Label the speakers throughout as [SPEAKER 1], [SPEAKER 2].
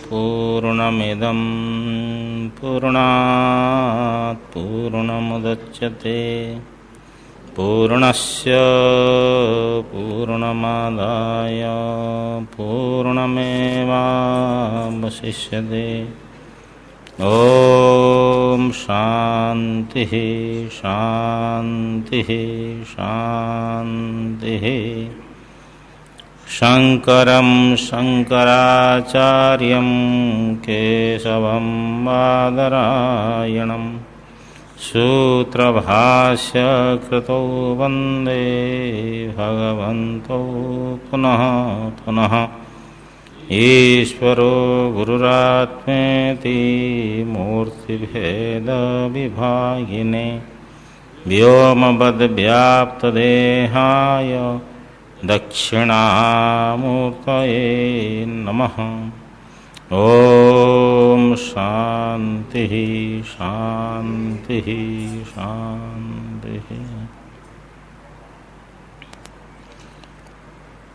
[SPEAKER 1] पूर्णमिदं पूर्णात् पूर्णमुदच्यते पूर्णस्य पूर्णमादाय पूर्णमेवावशिष्यते। ॐ शान्तिः शान्तिः शान्तिः। शङ्करं शङ्कराचार्यं केशवं बादरायणं सूत्रभाष्यकृतौ वन्दे भगवन्तौ पुनः पुनः। ईश्वरो गुरुरात्मेति मूर्तिभेदविभागिने व्योमवद्व्याप्तदेहाय दक्षिणामूर्तये नमः। ॐ शान्तिः शान्तिः शान्तिः।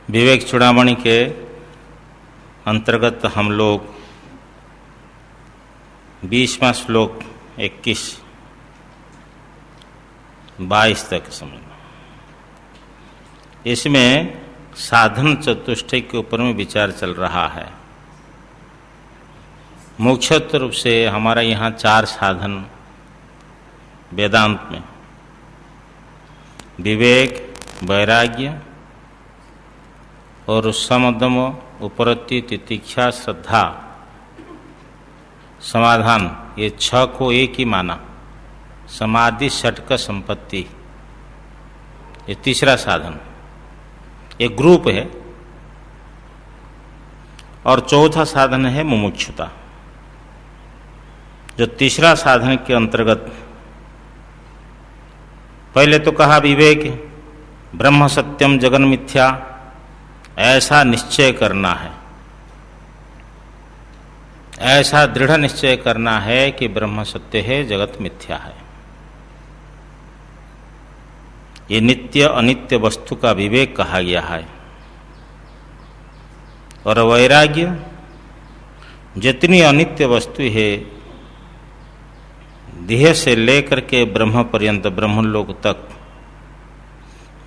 [SPEAKER 1] विवेक चूड़ामणि के अंतर्गत हम लोग 20वां श्लोक 21, 22 तक समझना। इसमें साधन चतुष्टय के ऊपर में विचार चल रहा है। मुख्यतः रूप से हमारा यहाँ 4 साधन वेदांत में विवेक, वैराग्य और समदम, उपरति, तितिक्षा, श्रद्धा, समाधान, ये 6 को एक ही माना। समाधि, षटक, संपत्ति, ये तीसरा साधन, एक ग्रुप है। और चौथा साधन है मुमुक्षुता, जो तीसरा साधन के अंतर्गत। पहले तो कहा विवेक, ब्रह्म सत्यम जगन मिथ्या, ऐसा निश्चय करना है, ऐसा दृढ़ निश्चय करना है कि ब्रह्म सत्य है, जगत मिथ्या है। ये नित्य अनित्य वस्तु का विवेक कहा गया है। और वैराग्य, जितनी अनित्य वस्तु है, देह से लेकर के ब्रह्म पर्यंत, ब्रह्मलोक तक,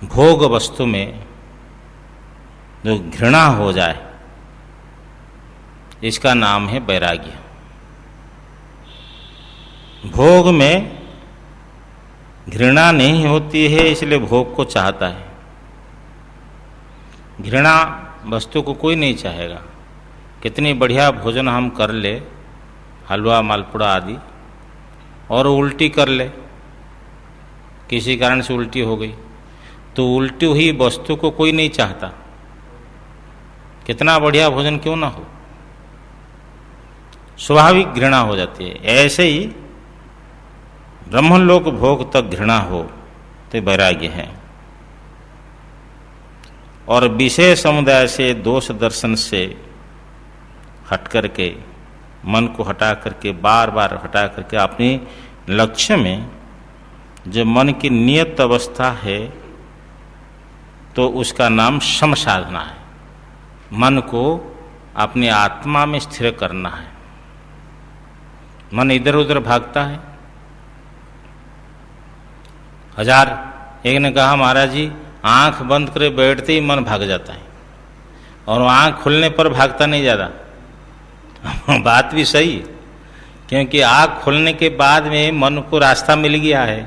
[SPEAKER 1] भोग वस्तु में जो घृणा हो जाए, इसका नाम है वैराग्य। भोग में घृणा नहीं होती है, इसलिए भोग को चाहता है। घृणा वस्तु को कोई नहीं चाहेगा। कितनी बढ़िया भोजन हम कर ले, हलवा, मालपुड़ा आदि, और उल्टी कर ले, किसी कारण से उल्टी हो गई, तो उल्टी हुई वस्तु को कोई नहीं चाहता, कितना बढ़िया भोजन क्यों ना हो, स्वाभाविक घृणा हो जाती है। ऐसे ही ब्रह्मलोक भोग तक घृणा हो तो वैराग्य है। और विषय समुदाय से, दोष दर्शन से हट करके, मन को हटा करके, बार बार हटा करके अपने लक्ष्य में जो मन की नियत अवस्था है, तो उसका नाम सम साधना है। मन को अपनी आत्मा में स्थिर करना है। मन इधर उधर भागता है। एक ने कहा, महाराज जी, आंख बंद करे बैठते ही मन भाग जाता है, और आंख खुलने पर भागता नहीं ज़्यादा। बात भी सही, क्योंकि आंख खुलने के बाद में मन को रास्ता मिल गया है,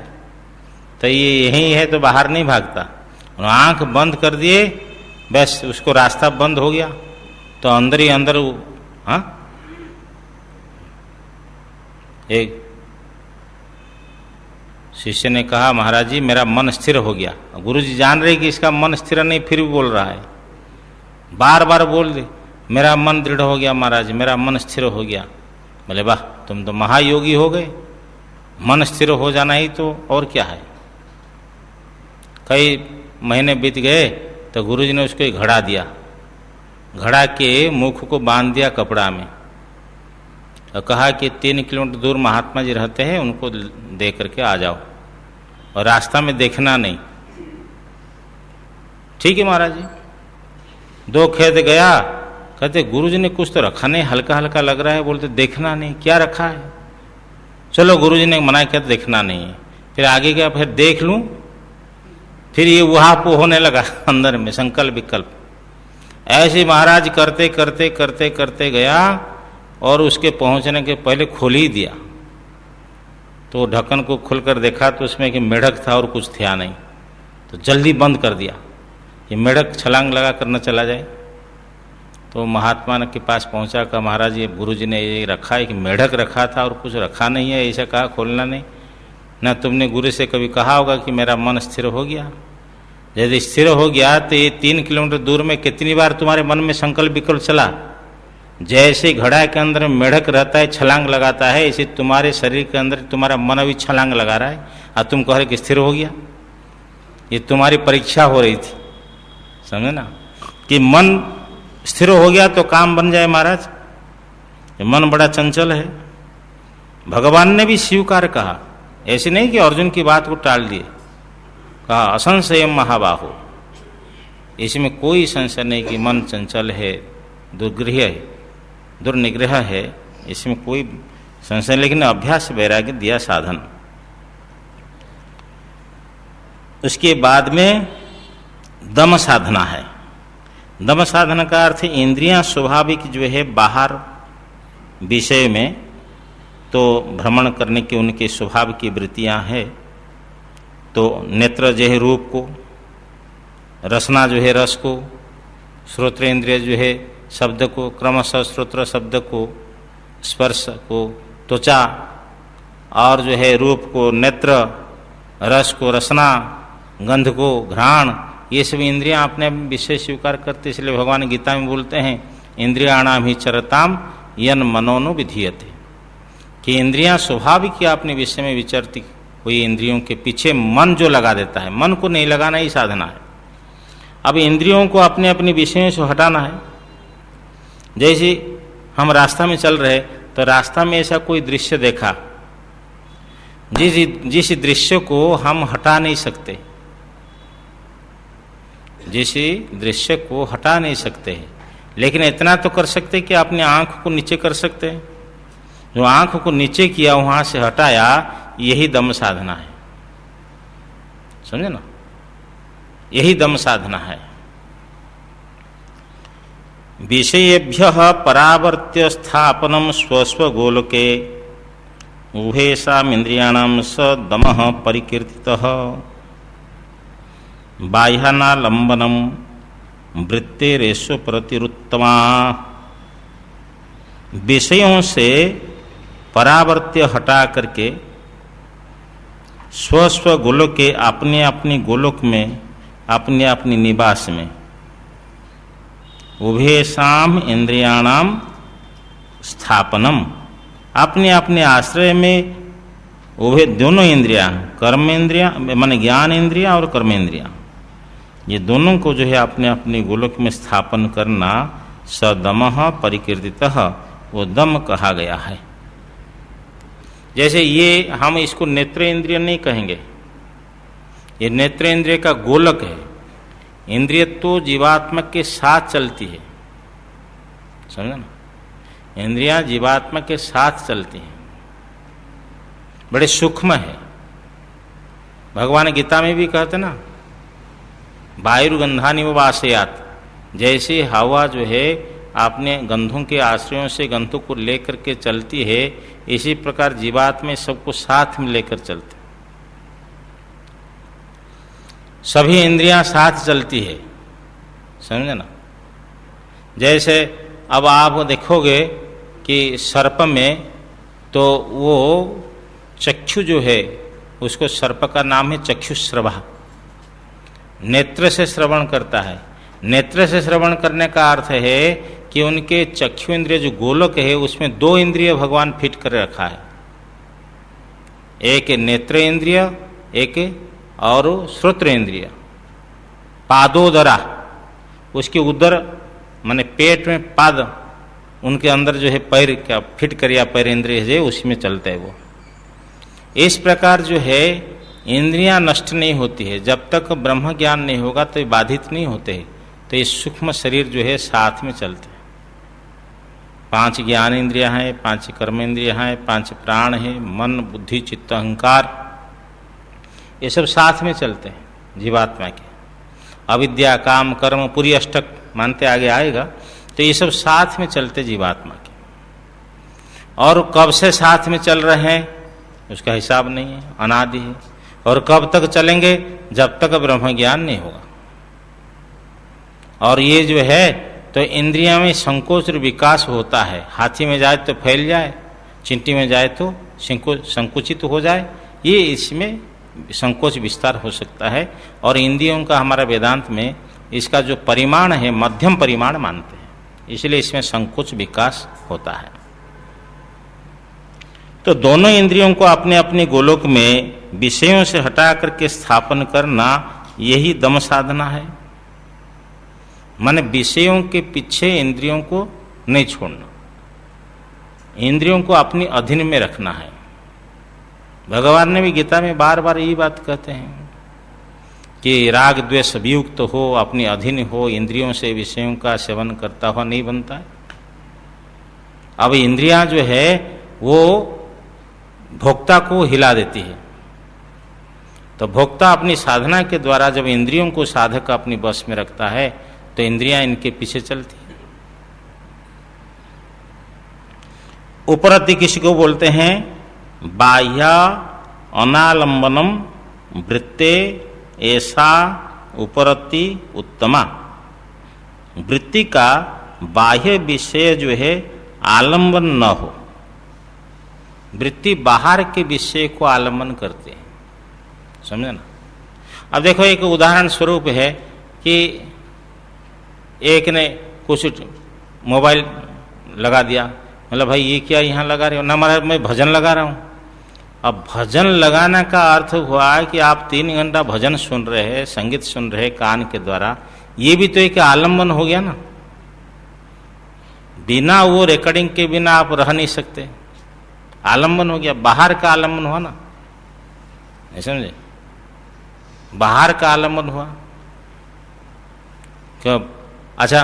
[SPEAKER 1] तो ये यही है, तो बाहर नहीं भागता। और आंख बंद कर दिए, बस उसको रास्ता बंद हो गया, तो अंदर ही अंदर। हाँ, एक शिष्य ने कहा, महाराज जी, मेरा मन स्थिर हो गया। गुरु जी जान रहे कि इसका मन स्थिर नहीं, फिर भी बोल रहा है, बार बार बोल दे, मेरा मन दृढ़ हो गया महाराज, मेरा मन स्थिर हो गया। बोले, वाह, तुम तो महायोगी हो गए। मन स्थिर हो जाना ही तो और क्या है। कई महीने बीत गए तो गुरु जी ने उसको एक घड़ा दिया, घड़ा के मुख को बांध दिया कपड़ा में, और कहा कि 3 किलोमीटर दूर महात्मा जी रहते हैं, उनको दे करके आ जाओ, और रास्ता में देखना नहीं। ठीक है महाराज जी। 2 खेत गया, कहते गुरुजी ने कुछ तो रखा नहीं, हल्का हल्का लग रहा है। बोलते देखना नहीं, क्या रखा है? चलो गुरुजी ने मना किया, देखना नहीं है। फिर आगे गया, फिर देख लूं। फिर ये वहां पे होने लगा अंदर में संकल्प विकल्प। ऐसे महाराज करते करते करते करते गया और उसके पहुंचने के पहले खोल ही दिया। तो ढक्कन को खुलकर देखा तो उसमें कि मेढक था और कुछ था नहीं। तो जल्दी बंद कर दिया, ये मेढक छलांग लगा कर न चला जाए। तो महात्मा के पास पहुंचा, कहा महाराज ये गुरुजी ने ये रखा है कि मेढक रखा था और कुछ रखा नहीं है, ऐसा कहा खोलना नहीं। ना तुमने गुरु से कभी कहा होगा कि मेरा मन स्थिर हो गया? यदि स्थिर हो गया तो ये 3 किलोमीटर दूर में कितनी बार तुम्हारे मन में संकल्प विकल्प चला? जैसे घड़ा के अंदर मेढक रहता है, छलांग लगाता है, ऐसे तुम्हारे शरीर के अंदर तुम्हारा मन अभी छलांग लगा रहा है और तुम कह रहे कि स्थिर हो गया। ये तुम्हारी परीक्षा हो रही थी, समझे ना, कि मन स्थिर हो गया तो काम बन जाए। महाराज ये मन बड़ा चंचल है। भगवान ने भी स्वीकार कहा, ऐसे नहीं कि अर्जुन की बात को टाल दिए। कहा असंशय महाबाहो, इसमें कोई संशय नहीं कि मन चंचल है, दुर्ग्रह है, दुर्निग्रह है, इसमें कोई संशय। लेकिन अभ्यास वैराग्य दिया साधन। उसके बाद में दम साधना है। दम साधना का अर्थ इंद्रियां स्वाभाविक जो है बाहर विषय में तो भ्रमण करने की उनके स्वभाव की वृत्तियां है। तो नेत्र जो है रूप को, रसना जो है रस को, श्रोत्रेंद्रिय जो है शब्द को, क्रमशः श्रोत्र शब्द को, स्पर्श को त्वचा, और जो है रूप को नेत्र, रस को रसना, गंध को घ्राण, ये सब इंद्रियां अपने विषय स्वीकार करते। इसलिए भगवान गीता में बोलते हैं इंद्रियाणाम ही चरताम यन मनोनु विधीयते, कि इंद्रियां स्वाभाविक ही अपने विषय में विचरती हुई इंद्रियों के पीछे मन जो लगा देता है, मन को नहीं लगाना ही साधना है। अब इंद्रियों को अपने अपने विषयों से हटाना है। जैसे हम रास्ता में चल रहे तो रास्ता में ऐसा कोई दृश्य देखा, जिस दृश्य को हम हटा नहीं सकते, जिस दृश्य को हटा नहीं सकते हैं, लेकिन इतना तो कर सकते कि अपने आंख को नीचे कर सकते हैं। जो आंख को नीचे किया, वहां से हटाया, यही दम साधना है। समझे ना, यही दम साधना है। विषयेभ्यः परावर्त्य स्थापनम स्वस्व गोलके उभयेषामिन्द्रियाणां स दमः परिकीर्तितः बाह्यानालंबनम वृत्तेरेषु प्रतिरुत्तमा। विषयों से परावर्त्य हटा करके स्वस्व गोलोक के अपने अपनी गोलोक में, अपने अपनी निवास में, उभयेषाम इंद्रियाणाम स्थापनम, अपने अपने आश्रय में उभय दोनों इंद्रियां, कर्म इंद्रियां माने ज्ञान इंद्रियां और कर्म इंद्रियां, ये दोनों को जो है अपने अपने गोलोक में स्थापन करना सदमः परिकीर्तितः, वो दम कहा गया है। जैसे ये हम इसको नेत्र इंद्रिय नहीं कहेंगे, ये नेत्र इंद्रिय का गोलक है। इंद्रिय तो जीवात्मा के साथ चलती है, समझा ना, इंद्रियां जीवात्मा के साथ चलती हैं, बड़े सूक्ष्म है। भगवान गीता में भी कहते ना, वायुर्गंधानि वासयात, जैसे हवा जो है अपने गंधों के आश्रयों से गंधों को लेकर के चलती है, इसी प्रकार जीवात्मा सबको साथ में लेकर चलते, सभी इंद्रियां साथ चलती है, समझे ना। जैसे अब आप देखोगे कि सर्प में तो वो चक्षु जो है उसको, सर्प का नाम है चक्षुश्रवा, नेत्र से श्रवण करता है। नेत्र से श्रवण करने का अर्थ है कि उनके चक्षु इंद्रिय जो गोलक है उसमें 2 इंद्रिय भगवान फिट कर रखा है, एक नेत्र इंद्रिय, एक और श्रोत्र इंद्रिय। पादोदरा, उसके उदर माने पेट में पाद, उनके अंदर जो है पैर क्या फिट करिया, पैर इंद्रिय है उसमें चलते है वो। इस प्रकार जो है इंद्रियां नष्ट नहीं होती है, जब तक ब्रह्म ज्ञान नहीं होगा तो ये बाधित नहीं होते हैं। तो ये सूक्ष्म शरीर जो है साथ में चलते हैं। 5 ज्ञान इंद्रियां हैं, 5 कर्म इंद्रियां हैं, 5 प्राण है, मन बुद्धि चित्त अहंकार, ये सब साथ में चलते हैं जीवात्मा के। अविद्या काम कर्म पूरी अष्टक मानते आगे आएगा, तो ये सब साथ में चलते जीवात्मा के। और कब से साथ में चल रहे हैं उसका हिसाब नहीं है, अनादि है। और कब तक चलेंगे? जब तक ब्रह्म ज्ञान नहीं होगा। और ये जो है तो इंद्रियों में संकोच और विकास होता है। हाथी में जाए तो फैल जाए, चींटी में जाए तो संकुचित हो जाए, ये इसमें संकोच विस्तार हो सकता है। और इंद्रियों का हमारा वेदांत में इसका जो परिमाण है मध्यम परिमाण मानते हैं, इसलिए इसमें संकोच विकास होता है। तो दोनों इंद्रियों को अपने अपने गोलोक में विषयों से हटा करके स्थापन करना, यही दम साधना है। माने विषयों के पीछे इंद्रियों को नहीं छोड़ना, इंद्रियों को अपनी अधीन में रखना है। भगवान ने भी गीता में बार बार यही बात कहते हैं कि राग द्वेष वियुक्त हो, अपनी अधीन हो, इंद्रियों से विषयों का सेवन करता हुआ नहीं बनता है। अब इंद्रियां जो है वो भोक्ता को हिला देती है, तो भोक्ता अपनी साधना के द्वारा जब इंद्रियों को साधक अपनी बस में रखता है तो इंद्रियां इनके पीछे चलती हैं। उपरति किसको बोलते हैं? बाह्य अनालंबनम वृत्ते ऐसा उपरति उत्तमा। वृत्ति का बाह्य विषय जो है आलंबन न हो। वृत्ति बाहर के विषय को आलंबन करते हैं, समझे ना। अब देखो एक उदाहरण स्वरूप है कि एक ने कुछ मोबाइल लगा दिया, मतलब भाई ये क्या यहाँ लगा रहे हो? ना महाराज मैं भजन लगा रहा हूँ। अब भजन लगाने का अर्थ हुआ कि आप 3 घंटा भजन सुन रहे हैं, संगीत सुन रहे हैं कान के द्वारा, ये भी तो एक आलंबन हो गया ना। बिना वो रिकॉर्डिंग के बिना आप रह नहीं सकते, आलंबन हो गया, बाहर का आलंबन हुआ ना, नहीं समझे? बाहर का आलंबन हुआ क्यों? अच्छा,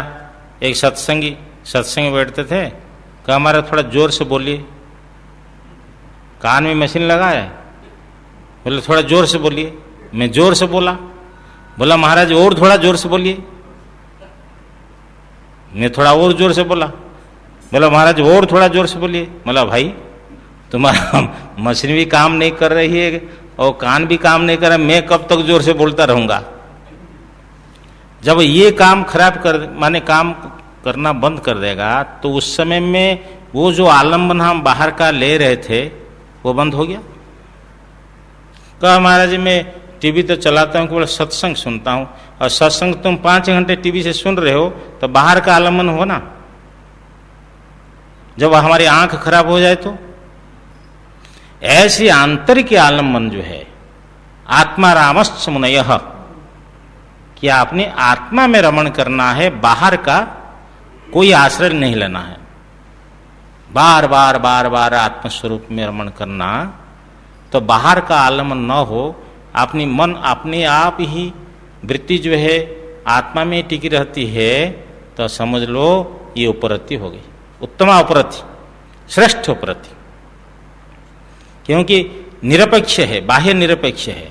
[SPEAKER 1] एक सत्संग बैठते थे, कहा हमारा थोड़ा जोर से बोलिए, कान में मशीन लगाया है, बोले थोड़ा जोर से बोलिए। मैं जोर से बोला, बोला महाराज और थोड़ा जोर से बोलिए। मैं थोड़ा और जोर से बोला, बोला महाराज और थोड़ा जोर से बोलिए। बोला भाई तुम्हारा मशीन भी काम नहीं कर रही है और कान भी काम नहीं कर रहा, मैं कब तक जोर से बोलता रहूंगा? जब ये काम खराब कर माने काम करना बंद कर देगा तो उस समय में वो जो आलंबन हम बाहर का ले रहे थे वो बंद हो गया। कहा महाराज मैं टीवी तो चलाता हूँ, केवल सत्संग सुनता हूँ, और सत्संग तुम 5 घंटे टीवी से सुन रहे हो तो बाहर का आलंबन हो ना। जब हमारी आंख खराब हो जाए तो ऐसी आंतरिक आलंबन जो है आत्मा रामश्च मुनयः, कि आपने आत्मा में रमण करना है, बाहर का कोई आश्रय नहीं लेना है। बार बार आत्मस्वरूप में रमण करना, तो बाहर का आलंबन न हो, अपनी मन अपने आप ही वृत्ति जो है आत्मा में टिकी रहती है, तो समझ लो ये उपरति हो गई, उत्तमा उपरति, श्रेष्ठ उपरति। क्योंकि निरपेक्ष है, बाह्य निरपेक्ष है।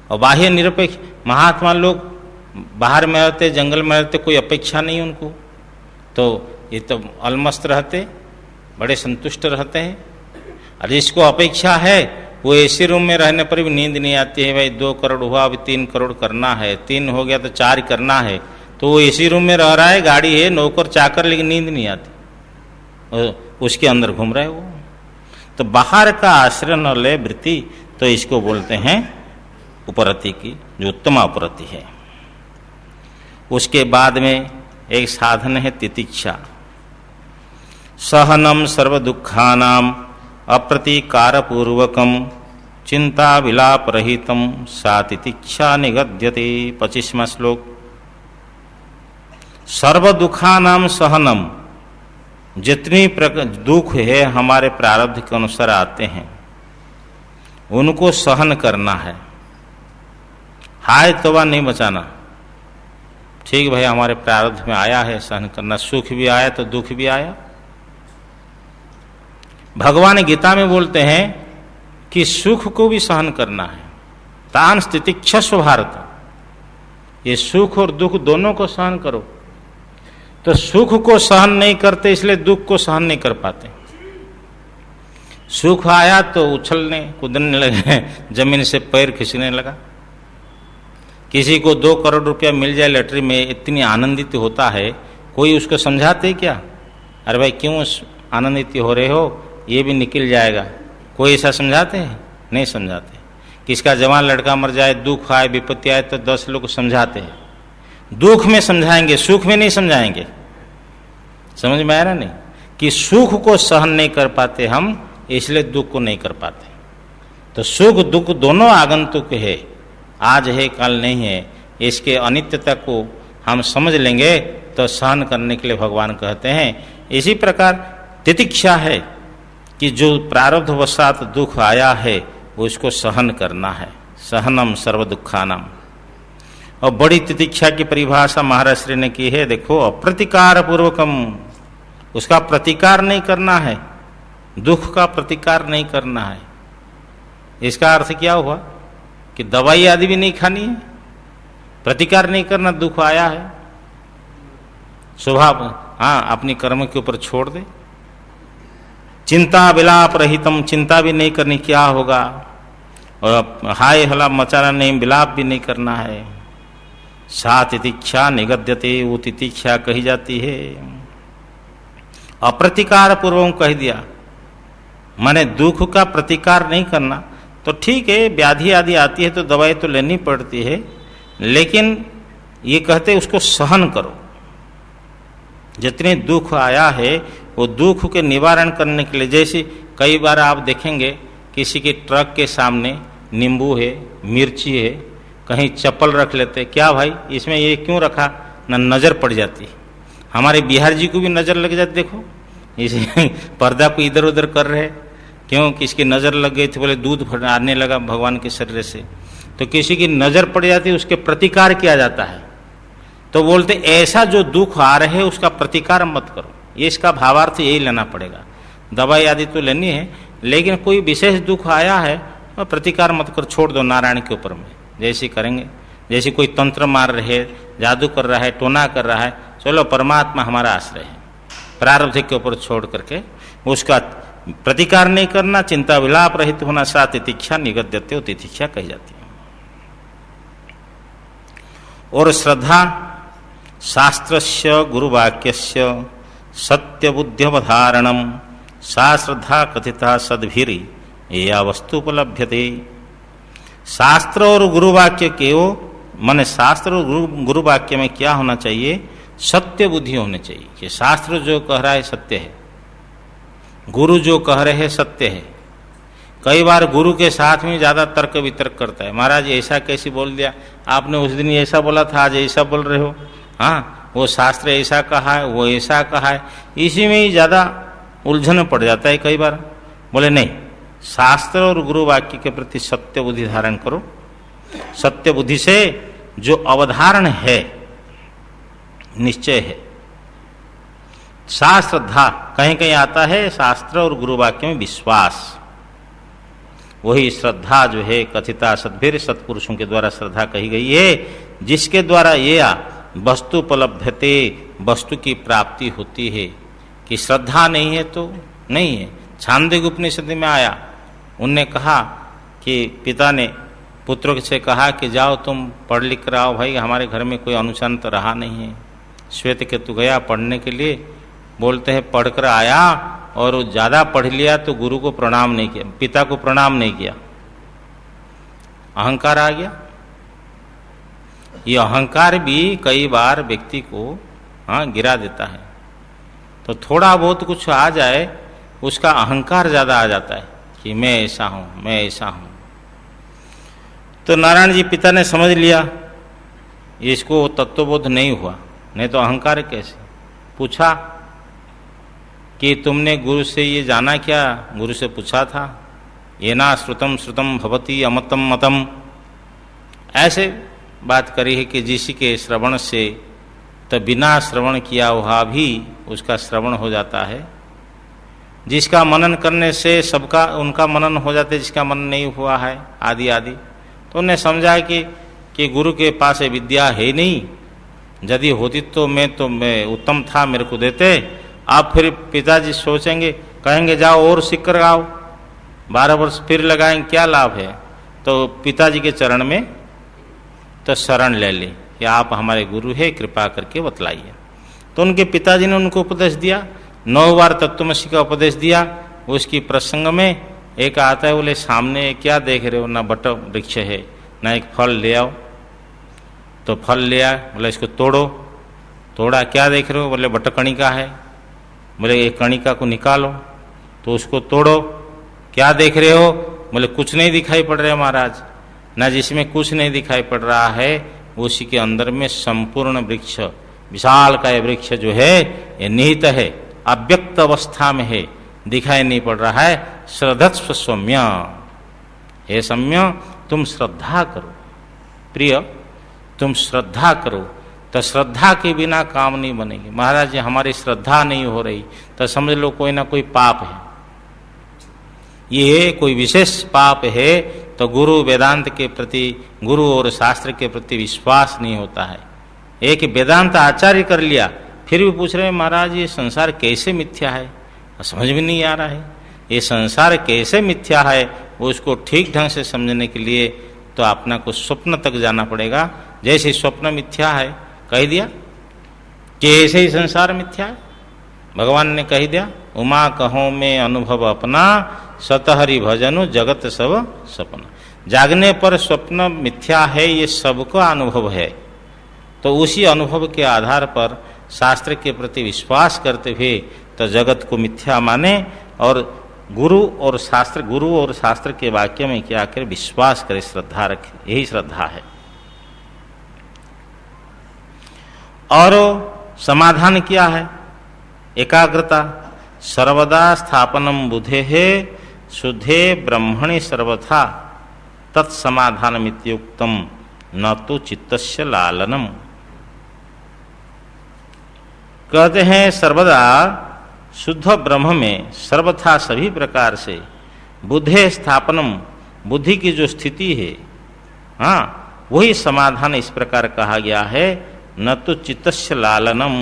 [SPEAKER 1] और बाह्य निरपेक्ष महात्मा लोग बाहर में रहते, जंगल में रहते, कोई अपेक्षा नहीं उनको, तो ये तो अलमस्त रहते, बड़े संतुष्ट रहते हैं। और जिसको अपेक्षा है वो एसी रूम में रहने पर भी नींद नहीं आती है। भाई 2 करोड़ हुआ, अभी 3 करोड़ करना है, 3 हो गया तो 4 करना है, तो वो एसी रूम में रह रहा है, गाड़ी है, नौकर चाकर, लेकिन नींद नहीं आती, और उसके अंदर घूम रहा है वो। तो बाहर का आश्रय न ले वृत्ति, तो इसको बोलते हैं उपरति की, जो उत्तमा उपरति है। उसके बाद में एक साधन है तितिक्षा। सहनम सर्व दुखानाम अप्रतीकार पूर्वकम चिंता विलाप रहितम सा तितिक्षा निगद्यते। 25वां श्लोक। सर्व दुखानाम सहनम, जितनी दुख है हमारे प्रारब्ध के अनुसार आते हैं उनको सहन करना है। हाय तोबा नहीं बचाना, ठीक भाई हमारे प्रारब्ध में आया है, सहन करना। सुख भी आया तो दुख भी आया, भगवान गीता में बोलते हैं कि सुख को भी सहन करना है। तान स्थितिक्षस्व भारत, ये सुख और दुख दोनों को सहन करो। तो सुख को सहन नहीं करते इसलिए दुख को सहन नहीं कर पाते। सुख आया तो उछलने कूदने लगे, जमीन से पैर खींचने लगा। किसी को 2 करोड़ रुपया मिल जाए लॉटरी में, इतनी आनंदित होता है, कोई उसको समझाते क्या? अरे भाई क्यों आनंदित हो रहे हो, ये भी निकल जाएगा। कोई ऐसा समझाते हैं? नहीं समझाते। किसका जवान लड़का मर जाए, दुख आए, विपत्ति आए तो 10 लोग समझाते हैं। दुख में समझाएंगे, सुख में नहीं समझाएंगे। समझ में आया ना? नहीं कि सुख को सहन नहीं कर पाते हम, इसलिए दुख को नहीं कर पाते। तो सुख दुख दोनों आगंतुक है, आज है कल नहीं है। इसके अनित्यता को हम समझ लेंगे तो सहन करने के लिए भगवान कहते हैं। इसी प्रकार तितिक्षा है कि जो प्रारब्धवशात दुख आया है वो इसको सहन करना है। सहनम सर्व दुखानाम। और बड़ी तितिक्षा की परिभाषा महाराज श्री ने की है, देखो, अप्रतिकार पूर्वकम, उसका प्रतिकार नहीं करना है, दुख का प्रतिकार नहीं करना है। इसका अर्थ क्या हुआ कि दवाई आदि भी नहीं खानी है, प्रतिकार नहीं करना, दुख आया है स्वभाव, हाँ, अपनी कर्म के ऊपर छोड़ दे। चिंता विलाप रहितम, चिंता भी नहीं करनी क्या होगा, और हाय हला मचाना नहीं, विलाप भी नहीं करना है। सा तितिक्षा निगद्यते, वो तितिक्षा कही जाती है। अप्रतिकार पूर्वक कह दिया, माने दुख का प्रतिकार नहीं करना। तो ठीक है, व्याधि आदि आती है तो दवाई तो लेनी पड़ती है, लेकिन ये कहते उसको सहन करो। जितने दुख आया है वो दुख के निवारण करने के लिए, जैसे कई बार आप देखेंगे किसी के ट्रक के सामने नींबू है, मिर्ची है, कहीं चप्पल रख लेते, क्या भाई इसमें ये क्यों रखा, ना नज़र पड़ जाती। हमारे बिहार जी को भी नज़र लग जाती, देखो इसे पर्दा को इधर उधर कर रहे, क्यों? किसकी नज़र लग गई थी, बोले दूध आने लगा भगवान के शरीर से, तो किसी की नज़र पड़ जाती, उसके प्रतिकार किया जाता है। तो बोलते ऐसा जो दुख आ रहे है उसका प्रतिकार मत करो। ये इसका भावार्थ यही लेना पड़ेगा। दवाई आदि तो लेनी है, लेकिन कोई विशेष दुख आया है और प्रतिकार मत कर, छोड़ दो नारायण के ऊपर में। जैसे करेंगे, जैसे कोई तंत्र मार रहे, जादू कर रहा है, टोना कर रहा है, चलो परमात्मा हमारा आश्रय है, प्रारब्ध के ऊपर छोड़ करके उसका प्रतिकार नहीं करना। चिंता विलाप रहित होना, सा तितिक्षा निगद्यते, वो तितिक्षा कही जाती है। और श्रद्धा शास्त्रस्य गुरुवाक्यस्य सत्यबुद्ध्यवधारणम, सा श्रद्धा कथिता सद्भिरी या वस्तुपलभ्यते। शास्त्र और गुरुवाक्य के वो माने शास्त्र और गुरुवाक्य में क्या होना चाहिए? सत्य बुद्धि होनी चाहिए कि शास्त्र जो कह रहा है सत्य है, गुरु जो कह रहे हैं सत्य है। कई बार गुरु के साथ में ज़्यादा तर्क वितर्क करता है, महाराज ऐसा कैसे बोल दिया, आपने उस दिन ऐसा बोला था, आज ऐसा बोल रहे हो, हाँ वो शास्त्र ऐसा कहा है, वो ऐसा कहा है, इसी में ही ज़्यादा उलझन पड़ जाता है। कई बार बोले नहीं, शास्त्र और गुरु वाक्य के प्रति सत्य बुद्धि धारण करो। सत्य बुद्धि से जो अवधारण है, निश्चय है। सा श्रद्धा, कहीं कहीं आता है शास्त्र और गुरु वाक्य में विश्वास, वही श्रद्धा जो है कथिता सद्भिर, सत्पुरुषों के द्वारा श्रद्धा कही गई है, जिसके द्वारा ये वस्तुपलभ्यते, वस्तु की प्राप्ति होती है। कि श्रद्धा नहीं है तो नहीं है। छांदोग्य उपनिषद में आया, उनने कहा कि पिता ने पुत्रों से कहा कि जाओ तुम पढ़ लिख कर आओ भाई, हमारे घर में कोई अनुष्ठान तो रहा नहीं है। श्वेत केतु गया पढ़ने के लिए, बोलते हैं पढ़कर आया और ज़्यादा पढ़ लिया तो गुरु को प्रणाम नहीं किया, पिता को प्रणाम नहीं किया, अहंकार आ गया। ये अहंकार भी कई बार व्यक्ति को गिरा देता है। तो थोड़ा बहुत कुछ आ जाए, उसका अहंकार ज़्यादा आ जाता है कि मैं ऐसा हूँ, मैं ऐसा हूँ। तो नारायण जी पिता ने समझ लिया इसको तत्वबोध नहीं हुआ, नहीं तो अहंकार कैसे। पूछा कि तुमने गुरु से ये जाना क्या? गुरु से पूछा था, ये ना श्रुतम श्रुतम भवती अमतम मतम, ऐसे बात करी है कि जिसी के श्रवण से तो बिना श्रवण किया हुआ भी उसका श्रवण हो जाता है। जिसका मनन करने से सबका उनका मनन हो जाते, जिसका मनन नहीं हुआ है आदि आदि। तो उन्हें समझा कि गुरु के पास ये विद्या है नहीं, यदि होती तो मैं उत्तम था, मेरे को देते। आप फिर पिताजी सोचेंगे, कहेंगे जाओ और सीख कर आओ, 12 वर्ष फिर लगाएंगे, क्या लाभ है। तो पिताजी के चरण में तो शरण ले ली कि आप हमारे गुरु है, कृपा करके बतलाइए। तो उनके पिताजी ने उनको उपदेश दिया, 9 बार तत्वमसी का उपदेश दिया। उसकी प्रसंग में एक आता है, बोले सामने क्या देख रहे हो, ना बट वृक्ष है ना एक फल, ले आओ। तो फल ले आए, बोले इसको तोड़ो। तोड़ा, क्या देख रहे हो, बोले बटकणिका है। बोले एक कणिका को निकालो, तो उसको तोड़ो। क्या देख रहे हो, बोले कुछ नहीं दिखाई पड़ रहा है महाराज। ना जिसमें कुछ नहीं दिखाई पड़ रहा है उसी के अंदर में संपूर्ण वृक्ष, विशाल का ये वृक्ष जो है ये निहित है, अव्यक्त अवस्था में है, दिखाई नहीं पड़ रहा है। श्रद्धस्व सौम्य, हे सौम्य तुम श्रद्धा करो, प्रिय तुम श्रद्धा करो। तो श्रद्धा के बिना काम नहीं बनेगी। महाराज जी हमारी श्रद्धा नहीं हो रही तो समझ लो कोई ना कोई पाप है, ये कोई विशेष पाप है। तो गुरु वेदांत के प्रति, गुरु और शास्त्र के प्रति विश्वास नहीं होता है। एक वेदांत आचार्य कर लिया, फिर भी पूछ रहे हैं महाराज ये संसार कैसे मिथ्या है, समझ में नहीं आ रहा है। ये संसार कैसे मिथ्या है उसको ठीक ढंग से समझने के लिए तो अपना को स्वप्न तक जाना पड़ेगा। जैसे स्वप्न मिथ्या है कह दिया कि ऐसे ही संसार मिथ्या है, भगवान ने कह दिया, उमा कहो में अनुभव अपना, सतहरि भजनु जगत सब सपना। जागने पर स्वप्न मिथ्या है ये सबका अनुभव है। तो उसी अनुभव के आधार पर शास्त्र के प्रति विश्वास करते हुए तो जगत को मिथ्या माने और गुरु और शास्त्र के वाक्य में क्या कर विश्वास करे, श्रद्धा रखे, यही श्रद्धा है। और समाधान क्या है, एकाग्रता। सर्वदा स्थापनम बुधे है शुद्धे ब्रह्मणि सर्वथा तत्समाधानमित्युक्तम न तो चित्तस्य लालनम। कहते हैं सर्वदा शुद्ध ब्रह्म में सर्वथा सभी प्रकार से बुद्धे स्थापनम, बुद्धि की जो स्थिति है, हाँ वही समाधान इस प्रकार कहा गया है। न तो चित्तस्य लालनम,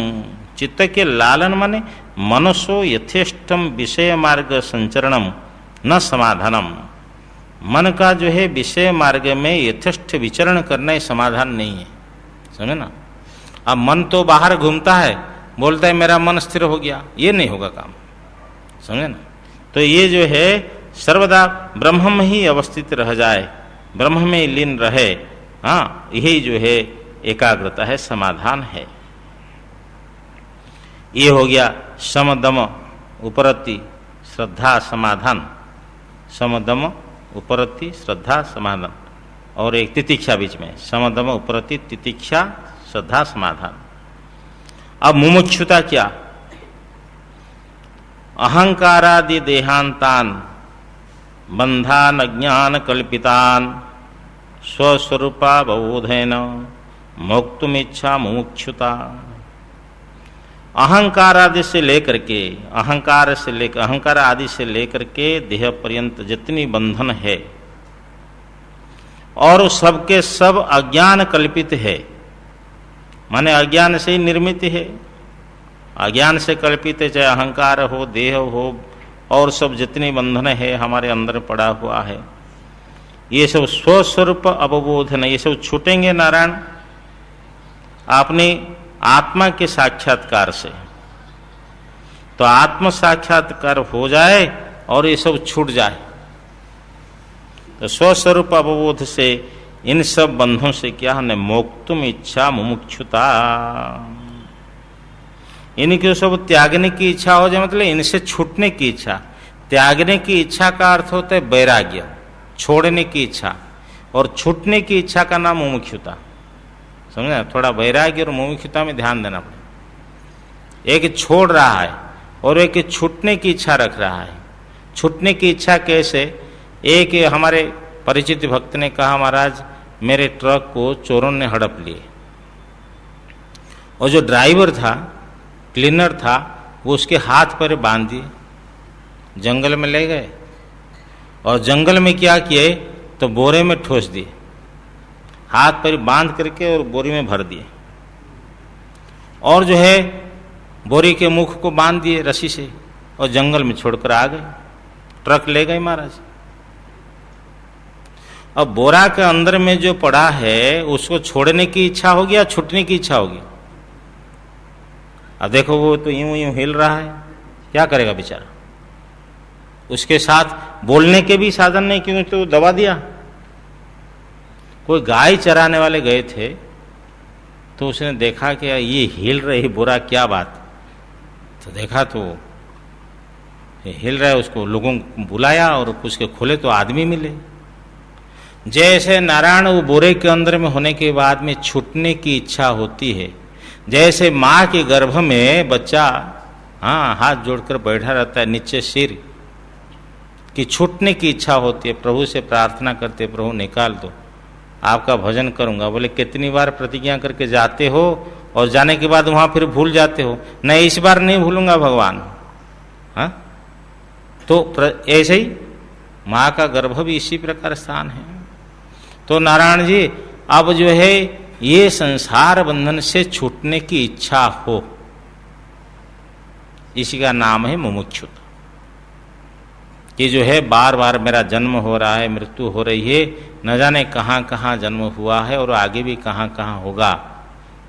[SPEAKER 1] चित्त के लालन माने मनसो यथेष्टम विषय मार्ग संचरणम न समाधानम। मन का जो है विषय मार्ग में यथेष्ट विचरण करना ही समाधान नहीं है, समझे ना। अब मन तो बाहर घूमता है, बोलता है मेरा मन स्थिर हो गया, ये नहीं होगा काम, समझे ना। तो ये जो है सर्वदा ब्रह्म में ही अवस्थित रह जाए, ब्रह्म में लीन रहे, हाँ यही जो है एकाग्रता है, समाधान है। ये हो गया समदम उपरति श्रद्धा समाधान, समदम उपरति श्रद्धा समाधान। और एक तितिक्षा बीच में, समदम उपरति तितिक्षा श्रद्धा समाधान। अब मुमुक्षुता क्या, अहंकारादि देहांतान बंधान अज्ञान कल्पितान स्वस्वरूपावबोधेन मोक्तुमिच्छा मुमुक्षुता। अहंकार आदि से लेकर के, अहंकार आदि से लेकर के देह पर्यंत जितनी बंधन है और सबके सब अज्ञान कल्पित है, माने अज्ञान से ही निर्मित है, अज्ञान से कल्पित है, चाहे अहंकार हो, देह हो, और सब जितनी बंधन है हमारे अंदर पड़ा हुआ है, ये सब स्वस्वरूप अवबोधन, ये सब छूटेंगे नारायण अपनी आत्मा के साक्षात्कार से। तो आत्म साक्षात्कार हो जाए और ये सब छूट जाए, तो स्वस्वरूप अवबोध से इन सब बंधों से क्या है, मोक्तुम इच्छा मुमुक्षुता, इनके सब त्यागने की इच्छा हो जाए, मतलब इनसे छूटने की इच्छा। त्यागने की इच्छा का अर्थ होता है वैराग्य, छोड़ने की इच्छा, और छूटने की इच्छा का नाम मुमुक्षुता। समझे, थोड़ा वैराग्य और मुमुक्षुता में ध्यान देना पड़ेगा। एक छोड़ रहा है और एक छूटने की इच्छा रख रहा है। छूटने की इच्छा कैसे, एक हमारे परिचित भक्त ने कहा महाराज मेरे ट्रक को चोरों ने हड़प लिए, और जो ड्राइवर था, क्लीनर था, वो उसके हाथ पर बांध दिए, जंगल में ले गए और जंगल में क्या किए तो बोरे में ठोस दिए, हाथ पैर बांध करके और बोरी में भर दिए, और जो है बोरी के मुख को बांध दिए रस्सी से और जंगल में छोड़कर आ गए। ट्रक ले गए महाराज। अब बोरा के अंदर में जो पड़ा है उसको छोड़ने की इच्छा होगी या छूटने की इच्छा होगी? अब देखो वो तो यूं यूं हिल रहा है, क्या करेगा बेचारा? उसके साथ बोलने के भी साधन नहीं, क्योंकि तो दबा दिया। कोई गाय चराने वाले गए थे तो उसने देखा कि ये हिल रही बोरा, क्या बात, तो देखा तो हिल रहा है, उसको लोगों को बुलाया और उसके खोले तो आदमी मिले। जैसे नारायण वो बोरे के अंदर में होने के बाद में छूटने की इच्छा होती है, जैसे माँ के गर्भ में बच्चा हाथ जोड़कर बैठा रहता है नीचे सिर कि छूटने की इच्छा होती है, प्रभु से प्रार्थना करते प्रभु निकाल दो, आपका भजन करूंगा। बोले कितनी बार प्रतिज्ञा करके जाते हो और जाने के बाद वहां फिर भूल जाते हो? नहीं, इस बार नहीं भूलूंगा भगवान। हाँ, तो ऐसे ही माँ का गर्भ भी इसी प्रकार स्थान है। तो नारायण जी अब जो है ये संसार बंधन से छूटने की इच्छा हो, इसी का नाम है मुमुक्षुता। कि जो है बार बार मेरा जन्म हो रहा है, मृत्यु हो रही है, न जाने कहाँ कहाँ जन्म हुआ है और आगे भी कहाँ कहाँ होगा।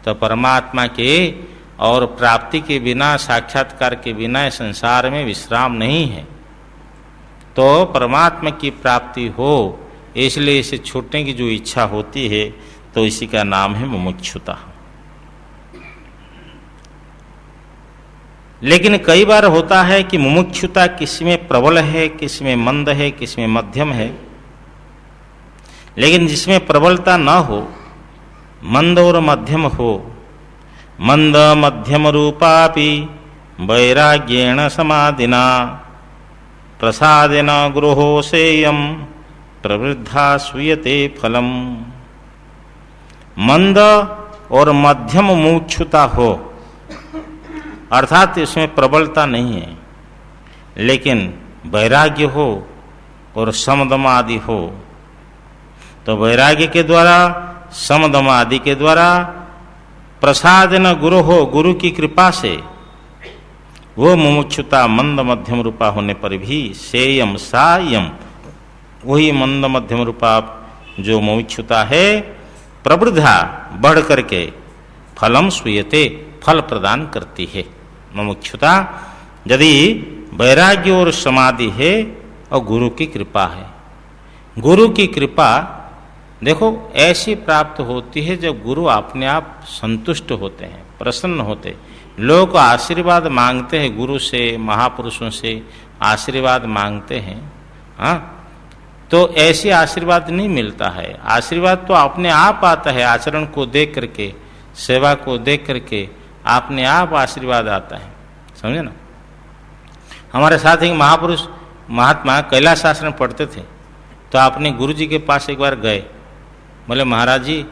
[SPEAKER 1] तो परमात्मा के और प्राप्ति के बिना, साक्षात्कार के बिना संसार में विश्राम नहीं है। तो परमात्मा की प्राप्ति हो, इसलिए इसे छूटने की जो इच्छा होती है तो इसी का नाम है मुमुक्षुता। लेकिन कई बार होता है कि मुमुक्षुता किसमें प्रबल है, किसमें मंद है, किसमें मध्यम है। लेकिन जिसमें प्रबलता न हो, मंद और मध्यम हो, मंद मध्यम रूपापि वैराग्येण समाधिना प्रसादेन गृहो सेयम प्रवृद्धा सूयते फलम। मंद और मध्यम मुमुक्षुता हो, अर्थात इसमें प्रबलता नहीं है, लेकिन वैराग्य हो और समदम आदि हो। तो वैराग्य के द्वारा, समदम आदि के द्वारा, प्रसादेन गुरु हो, गुरु की कृपा से वो मुमुक्षुता मंद मध्यम रूपा होने पर भी सेयम सायम, वही मंद मध्यम रूपा जो मुमुक्षुता है, प्रवृद्धा बढ़ करके फलम सूयते, फल प्रदान करती है। मुमुक्षुता यदि वैराग्य और समाधि है और गुरु की कृपा है। गुरु की कृपा देखो ऐसी प्राप्त होती है जब गुरु अपने आप संतुष्ट होते हैं, प्रसन्न होते। लोग आशीर्वाद मांगते हैं गुरु से, महापुरुषों से आशीर्वाद मांगते हैं, हाँ, तो ऐसी आशीर्वाद नहीं मिलता है। आशीर्वाद तो अपने आप आता है, आचरण को देख करके, सेवा को देख करके अपने आप आशीर्वाद आता है, समझे ना। हमारे साथ एक महापुरुष महात्मा कैलाश आश्रम पढ़ते थे, तो अपने गुरु जी के पास एक बार गए। बोले महाराज जी,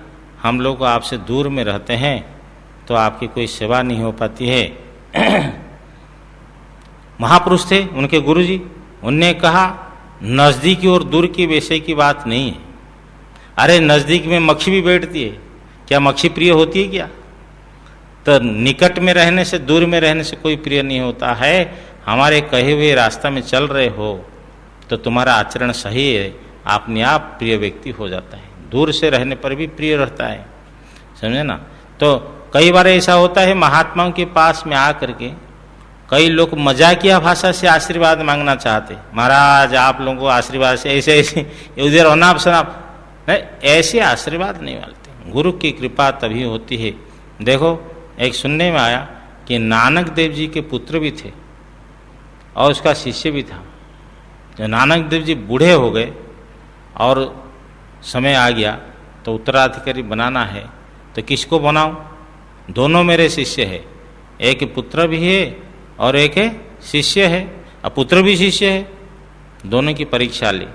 [SPEAKER 1] हम लोग आपसे दूर में रहते हैं तो आपकी कोई सेवा नहीं हो पाती है। महापुरुष थे उनके गुरु जी, उनने कहा नजदीकी और दूर की वैसे की बात नहीं है। अरे नजदीक में मक्खी भी बैठती है, क्या मक्खी प्रिय होती है क्या? तो निकट में रहने से, दूर में रहने से कोई प्रिय नहीं होता है। हमारे कहे हुए रास्ता में चल रहे हो तो तुम्हारा आचरण सही है, अपने आप प्रिय व्यक्ति हो जाता है। दूर से रहने पर भी प्रिय रहता है, समझे ना। तो कई बार ऐसा होता है महात्माओं के पास में आकर के कई लोग मजाकिया भाषा से आशीर्वाद मांगना चाहते, महाराज आप लोगों को आशीर्वाद से ऐसे ऐसे उधर अनाप शनाप, नहीं, ऐसे आशीर्वाद नहीं मिलते। गुरु की कृपा तभी होती है। देखो एक सुनने में आया कि नानक देव जी के पुत्र भी थे और उसका शिष्य भी था। जब नानक देव जी बूढ़े हो गए और समय आ गया तो उत्तराधिकारी बनाना है, तो किसको बनाऊं? दोनों मेरे शिष्य है, एक पुत्र भी है और एक शिष्य है। अब पुत्र भी शिष्य है, दोनों की परीक्षा ली।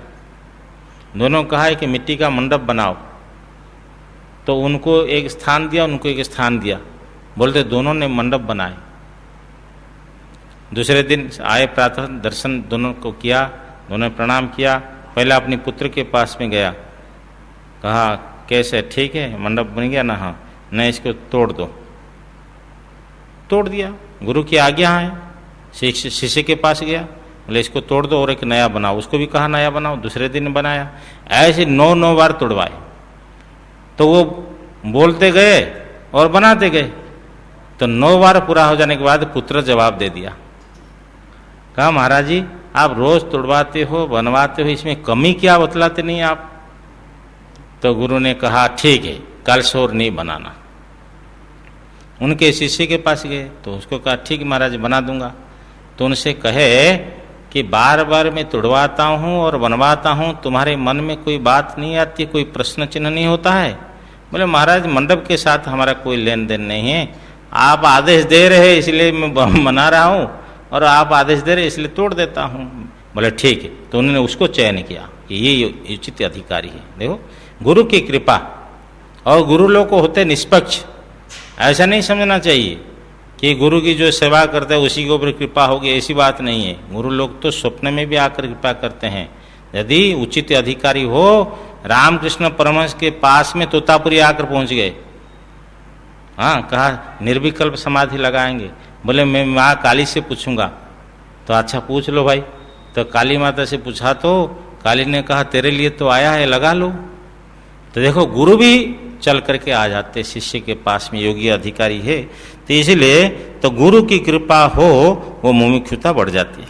[SPEAKER 1] दोनों कहा है कि मिट्टी का मंडप बनाओ, तो उनको एक स्थान दिया, उनको एक स्थान दिया। बोलते दोनों ने मंडप बनाए। दूसरे दिन आए प्रातः, दर्शन दोनों को किया, दोनों ने प्रणाम किया। पहले अपने पुत्र के पास में गया, कहा कैसे, ठीक है, मंडप बन गया ना? हाँ। नहीं, इसको तोड़ दो। तोड़ दिया, गुरु की आज्ञा है। शिष्य के पास गया, बोले इसको तोड़ दो और एक नया बनाओ। उसको भी कहा नया बनाओ, दूसरे दिन बनाया। ऐसे 9 बार तोड़वाए। तो वो बोलते गए और बनाते गए। तो 9 बार पूरा हो जाने के बाद पुत्र जवाब दे दिया, कहा महाराज जी आप रोज तोड़वाते हो, बनवाते हो, इसमें कमी क्या बतलाते नहीं आप? तो गुरु ने कहा ठीक है, कल से और नहीं बनाना। उनके शिष्य के पास गए तो उसको कहा ठीक है महाराज बना दूंगा। तो उनसे कहे कि बार बार मैं तोड़वाता हूँ और बनवाता हूँ, तुम्हारे मन में कोई बात नहीं आती, कोई प्रश्न चिन्ह नहीं होता है? बोले महाराज मंडप के साथ हमारा कोई लेन देन नहीं है, आप आदेश दे रहे इसलिए मैं बना रहा हूँ, और आप आदेश दे रहे इसलिए तोड़ देता हूँ। बोले ठीक है। तो उन्होंने उसको चयन किया कि ये उचित अधिकारी है। देखो गुरु की कृपा, और गुरु लोग को होते निष्पक्ष। ऐसा नहीं समझना चाहिए कि गुरु की जो सेवा करते हैं उसी के ऊपर कृपा होगी, ऐसी बात नहीं है। गुरु लोग तो स्वप्न में भी आकर कृपा करते हैं। यदि उचित अधिकारी हो, रामकृष्ण परमहंस के पास में तोतापुरी आकर पहुंच गए, हाँ, कहा निर्विकल्प समाधि लगाएंगे। बोले मैं माँ काली से पूछूंगा। तो अच्छा पूछ लो भाई। तो काली माता से पूछा तो काली ने कहा तेरे लिए तो आया है, लगा लो। तो देखो गुरु भी चल करके आ जाते शिष्य के पास में, योगी अधिकारी है। तो इसलिए तो गुरु की कृपा हो वो मुमुक्षुता बढ़ जाती है।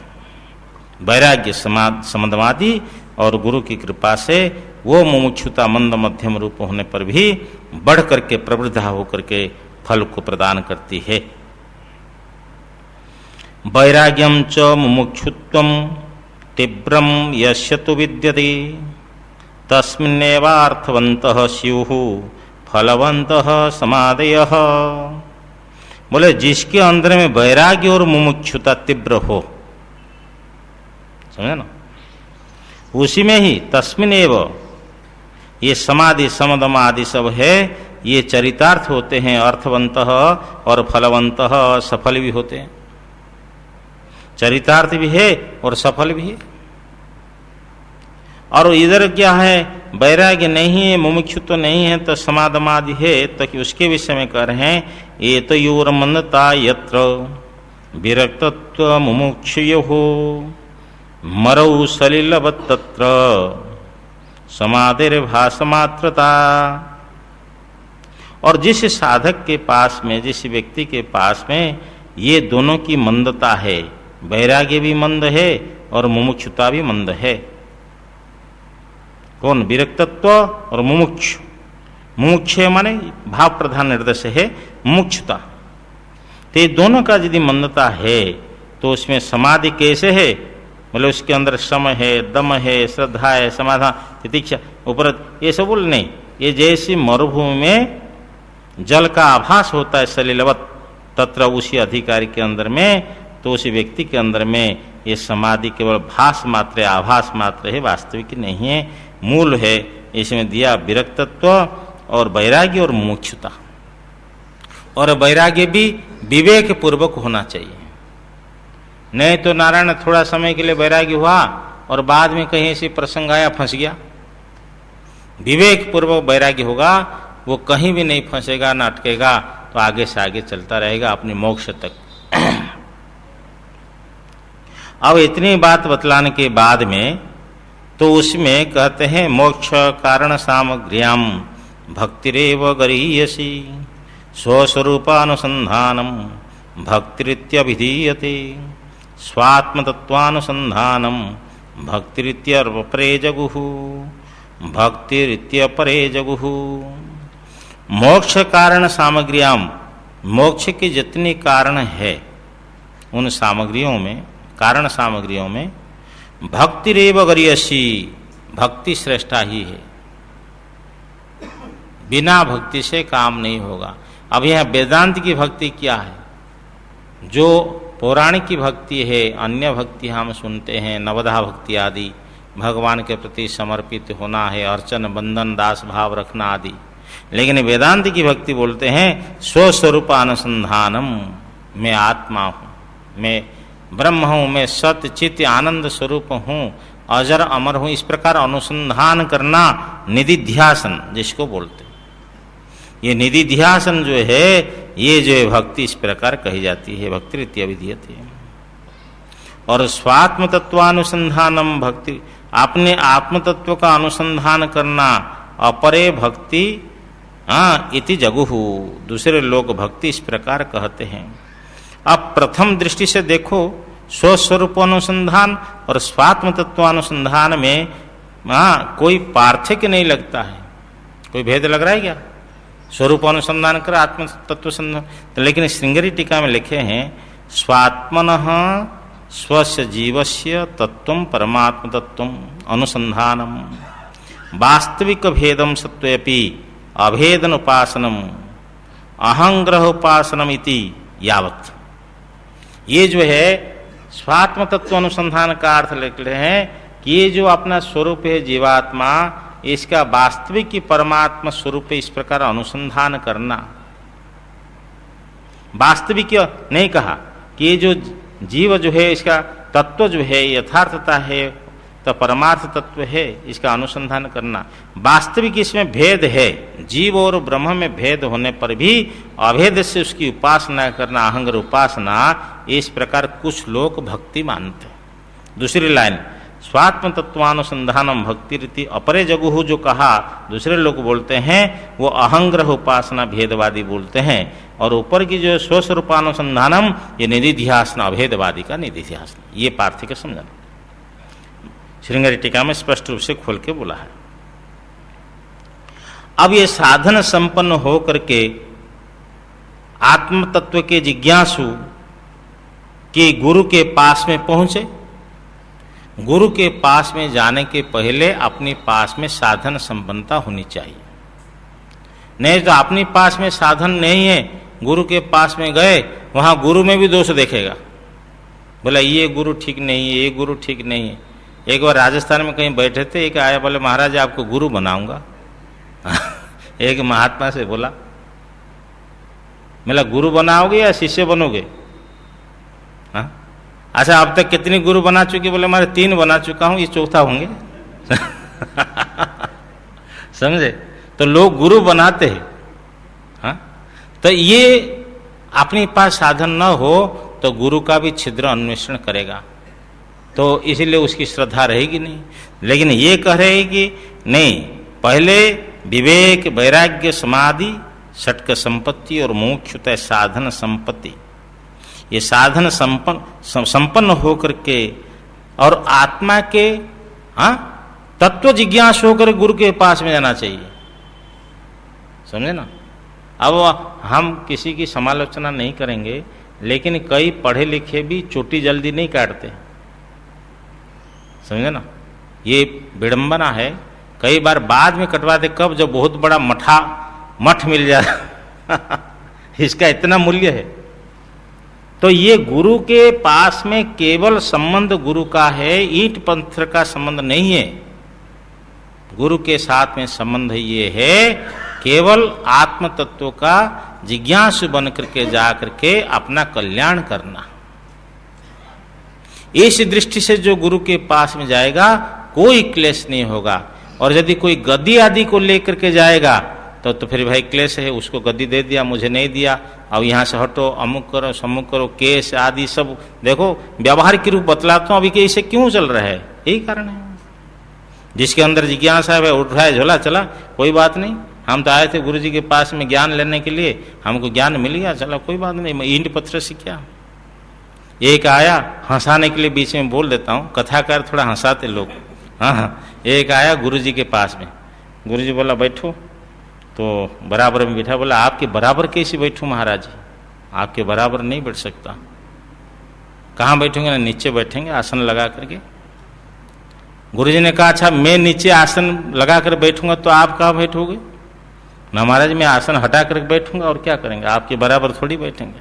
[SPEAKER 1] वैराग्य समदमादि और गुरु की कृपा से वो मुमुक्षुता मंद मध्यम रूप होने पर भी बढ़ करके प्रवृद्धा होकर के फल को प्रदान करती है। वैराग्यम च मुमुक्षुत्वम तीव्रम यस्य तु विद्यते तस्मिन्नेवार्थवन्तः स्युः फलवन्तः समादयः। बोले जिसके अंदर में वैराग्य और मुमुक्षुता तीव्र हो, समझे ना, उसी में ही तस्मिन एव ये समाधि समदम आदि सब है, ये चरितार्थ होते हैं, अर्थवंतः और फलवंतः, सफल भी होते हैं। चरितार्थ भी है और सफल भी है। और इधर क्या है, वैराग्य नहीं है, मुमुक्षुत्व नहीं है, तो समादमादि है। तो कि उसके विषय में कह रहे हैं ये तो योरमन्दता यत्र विरक्तत्व मुमुक्षुयोः मरौ सलिलवत् तत्र समाधिर्भासमात्रता। और जिस साधक के पास में, जिस व्यक्ति के पास में ये दोनों की मंदता है, वैराग्य भी मंद है और मुमुक्षुता भी मंद है। कौन? विरक्तत्व और मुमुक्ष। मुमुक्ष माने भाव प्रधान निर्देश है मुमुक्षुता। तो ये दोनों का यदि मंदता है तो उसमें समाधि कैसे है? मतलब उसके अंदर सम है, दम है, श्रद्धा है, समाधान, तितिक्षा, उपरत, ये सब बोल नहीं। ये जैसे मरुभूमि में जल का आभास होता है सलिलवत, तत्र उसी अधिकारी के अंदर में, तो उसी व्यक्ति के अंदर में ये समाधि केवल भास मात्र है, आभास मात्र है, वास्तविक नहीं है, मूल है। इसमें दिया विरक्तत्व और वैराग्य और मुमुक्षुता। और वैराग्य भी विवेक पूर्वक होना चाहिए। नहीं तो नारायण थोड़ा समय के लिए वैराग्य हुआ और बाद में कहीं से प्रसंग आया, फंस गया। विवेक पूर्वक वैराग्य होगा, वो कहीं भी नहीं फंसेगा, न अटकेगा, तो आगे से आगे चलता रहेगा अपने मोक्ष तक। अब इतनी बात बतलाने के बाद में तो उसमें कहते हैं मोक्ष कारण सामग्र्याम भक्तिरेव गरीयसी स्वस्वरूपानुसंधानम भक्तिरित्यभिधीयते स्वात्मतत्वानुसंधानम भक्तिरित्यपरे जगुः भक्तिरित्यपरे जगुः। मोक्ष कारण सामग्र्याम, मोक्ष के जितने कारण है उन सामग्रियों में, कारण सामग्रियों में भक्तिरेव गरीयसी, भक्ति श्रेष्ठा ही है। बिना भक्ति से काम नहीं होगा। अब यह वेदांत की भक्ति क्या है? जो पौराणिक की भक्ति है, अन्य भक्ति हम सुनते हैं, नवधा भक्ति आदि, भगवान के प्रति समर्पित होना है, अर्चन बंधन दास भाव रखना आदि। लेकिन वेदांत की भक्ति बोलते हैं स्वस्वरूपानुसंधानम, मैं आत्मा हूँ, मैं ब्रह्म हूं, मैं सत्य चित्त आनंद स्वरूप हूं, अजर अमर हूं, इस प्रकार अनुसंधान करना निधिध्यासन जिसको बोलते हैं। ये निधिध्यासन जो है, ये जो है भक्ति इस प्रकार कही जाती है, भक्ति रीत्या विधीयते। और स्वात्म तत्वानुसंधानम भक्ति, अपने आत्म तत्व का अनुसंधान करना, अपरे भक्ति इति जगुहु, दूसरे लोग भक्ति इस प्रकार कहते हैं। अब प्रथम दृष्टि से देखो, स्वस्वरूप अनुसंधान और स्वात्म तत्वानुसंधान में कोई पार्थक्य नहीं लगता है, कोई भेद लग रहा है क्या? स्वरूप अनुसंधान कर आत्म तत्व संधान, तो लेकिन श्रृंगेरी टीका में लिखे हैं स्वात्मनः स्वस्य जीवस्य तत्वं परमात्म तत्वं अनुसंधानम वास्तविक भेदम सत्वेपि अभेदन उपासनम अहंग्रह उपासनम इति यावत्। ये जो है स्वात्म तत्व अनुसंधान का अर्थ लिख रहे हैं कि ये जो अपना स्वरूप है जीवात्मा, इसका वास्तविक की परमात्मा स्वरूप इस प्रकार अनुसंधान करना। वास्तविक नहीं कहा कि ये जो जीव जो है इसका तत्व जो है यथार्थता है, तो परमार्थ तत्व है, इसका अनुसंधान करना। वास्तविक इसमें भेद है, जीव और ब्रह्म में भेद होने पर भी अभेद से उसकी उपासना करना, अहंग्र उपासना, इस प्रकार कुछ लोग भक्ति मानते हैं। दूसरी लाइन, स्वात्म तत्वानुसंधानम भक्ति रीति अपरे जगुहु जो कहा, दूसरे लोग बोलते हैं वो अहंग्रह उपासना भेदवादी बोलते हैं। और ऊपर की जो स्वस्वरूपानुसंधानम, ये निधिध्यासन अभेदवादी का निधिध्यासन। ये पार्थिक समझना श्रृंगेरी टीका में स्पष्ट रूप से खोल के बोला है। अब ये साधन संपन्न हो करके आत्म तत्व के जिज्ञासु के गुरु के पास में पहुंचे। गुरु के पास में जाने के पहले अपने पास में साधन संपन्नता होनी चाहिए। नहीं तो अपने पास में साधन नहीं है, गुरु के पास में गए, वहां गुरु में भी दोष देखेगा, बोला ये गुरु ठीक नहीं है, ये गुरु ठीक नहीं है। एक बार राजस्थान में कहीं बैठे थे, एक आया बोले महाराज आपको गुरु बनाऊंगा। एक महात्मा से बोला, बोला गुरु बनाओगे या शिष्य बनोगे? हाँ, अच्छा अब तक कितनी गुरु बना चुके? बोले हमारे 3 बना चुका हूं, ये चौथा होंगे। समझे? तो लोग गुरु बनाते हैं। हाँ, तो ये अपने पास साधन न हो तो गुरु का भी छिद्र अन्वेषण करेगा, तो इसीलिए उसकी श्रद्धा रहेगी नहीं। लेकिन ये कह रहे हैं कि नहीं, पहले विवेक वैराग्य समाधि षटक संपत्ति और मोक्षतः साधन संपत्ति, ये साधन संपन्न होकर के और आत्मा के तत्व जिज्ञास होकर गुरु के पास में जाना चाहिए। समझे ना? अब हम किसी की समालोचना नहीं करेंगे, लेकिन कई पढ़े लिखे भी चोटी जल्दी नहीं काटते। समझे ना? ये विडंबना है। कई बार बाद में कटवाते, कब? जब बहुत बड़ा मठ मिल जाए। इसका इतना मूल्य है। तो ये गुरु के पास में केवल संबंध गुरु का है, ईंट पत्थर का संबंध नहीं है। गुरु के साथ में संबंध ये है केवल आत्म तत्व का जिज्ञासु बन करके जा करके अपना कल्याण करना। इस दृष्टि से जो गुरु के पास में जाएगा कोई क्लेश नहीं होगा। और यदि कोई गद्दी आदि को लेकर के जाएगा तो फिर भाई क्लेश है, उसको गद्दी दे दिया, मुझे नहीं दिया, अब यहाँ से हटो, अमुक करो समुक करो, केस आदि सब। देखो व्यवहार के रूप बतलाता हूँ अभी कि इसे क्यों चल रहा है, यही कारण है। जिसके अंदर जिज्ञासा है उठाया झोला चला, कोई बात नहीं, हम तो आए थे गुरु जी के पास में ज्ञान लेने के लिए, हमको ज्ञान मिल गया, चला कोई बात नहीं, ईंट पत्थर से क्या। एक आया हंसाने के लिए, बीच में बोल देता हूँ, कथाकार थोड़ा हंसाते लोग। हाँ, एक आया गुरु जी के पास में, गुरु जी बोला बैठो, तो बराबर में बैठा। बोला आपके बराबर कैसे बैठूं महाराज जी, आपके बराबर नहीं बैठ सकता। कहाँ बैठेंगे? ना नीचे बैठेंगे आसन लगा करके। गुरुजी ने कहा अच्छा मैं नीचे आसन लगा कर बैठूंगा तो आप कहाँ बैठोगे? ना महाराज मैं आसन हटा कर बैठूंगा, और क्या करेंगे, आपके बराबर थोड़ी बैठेंगे।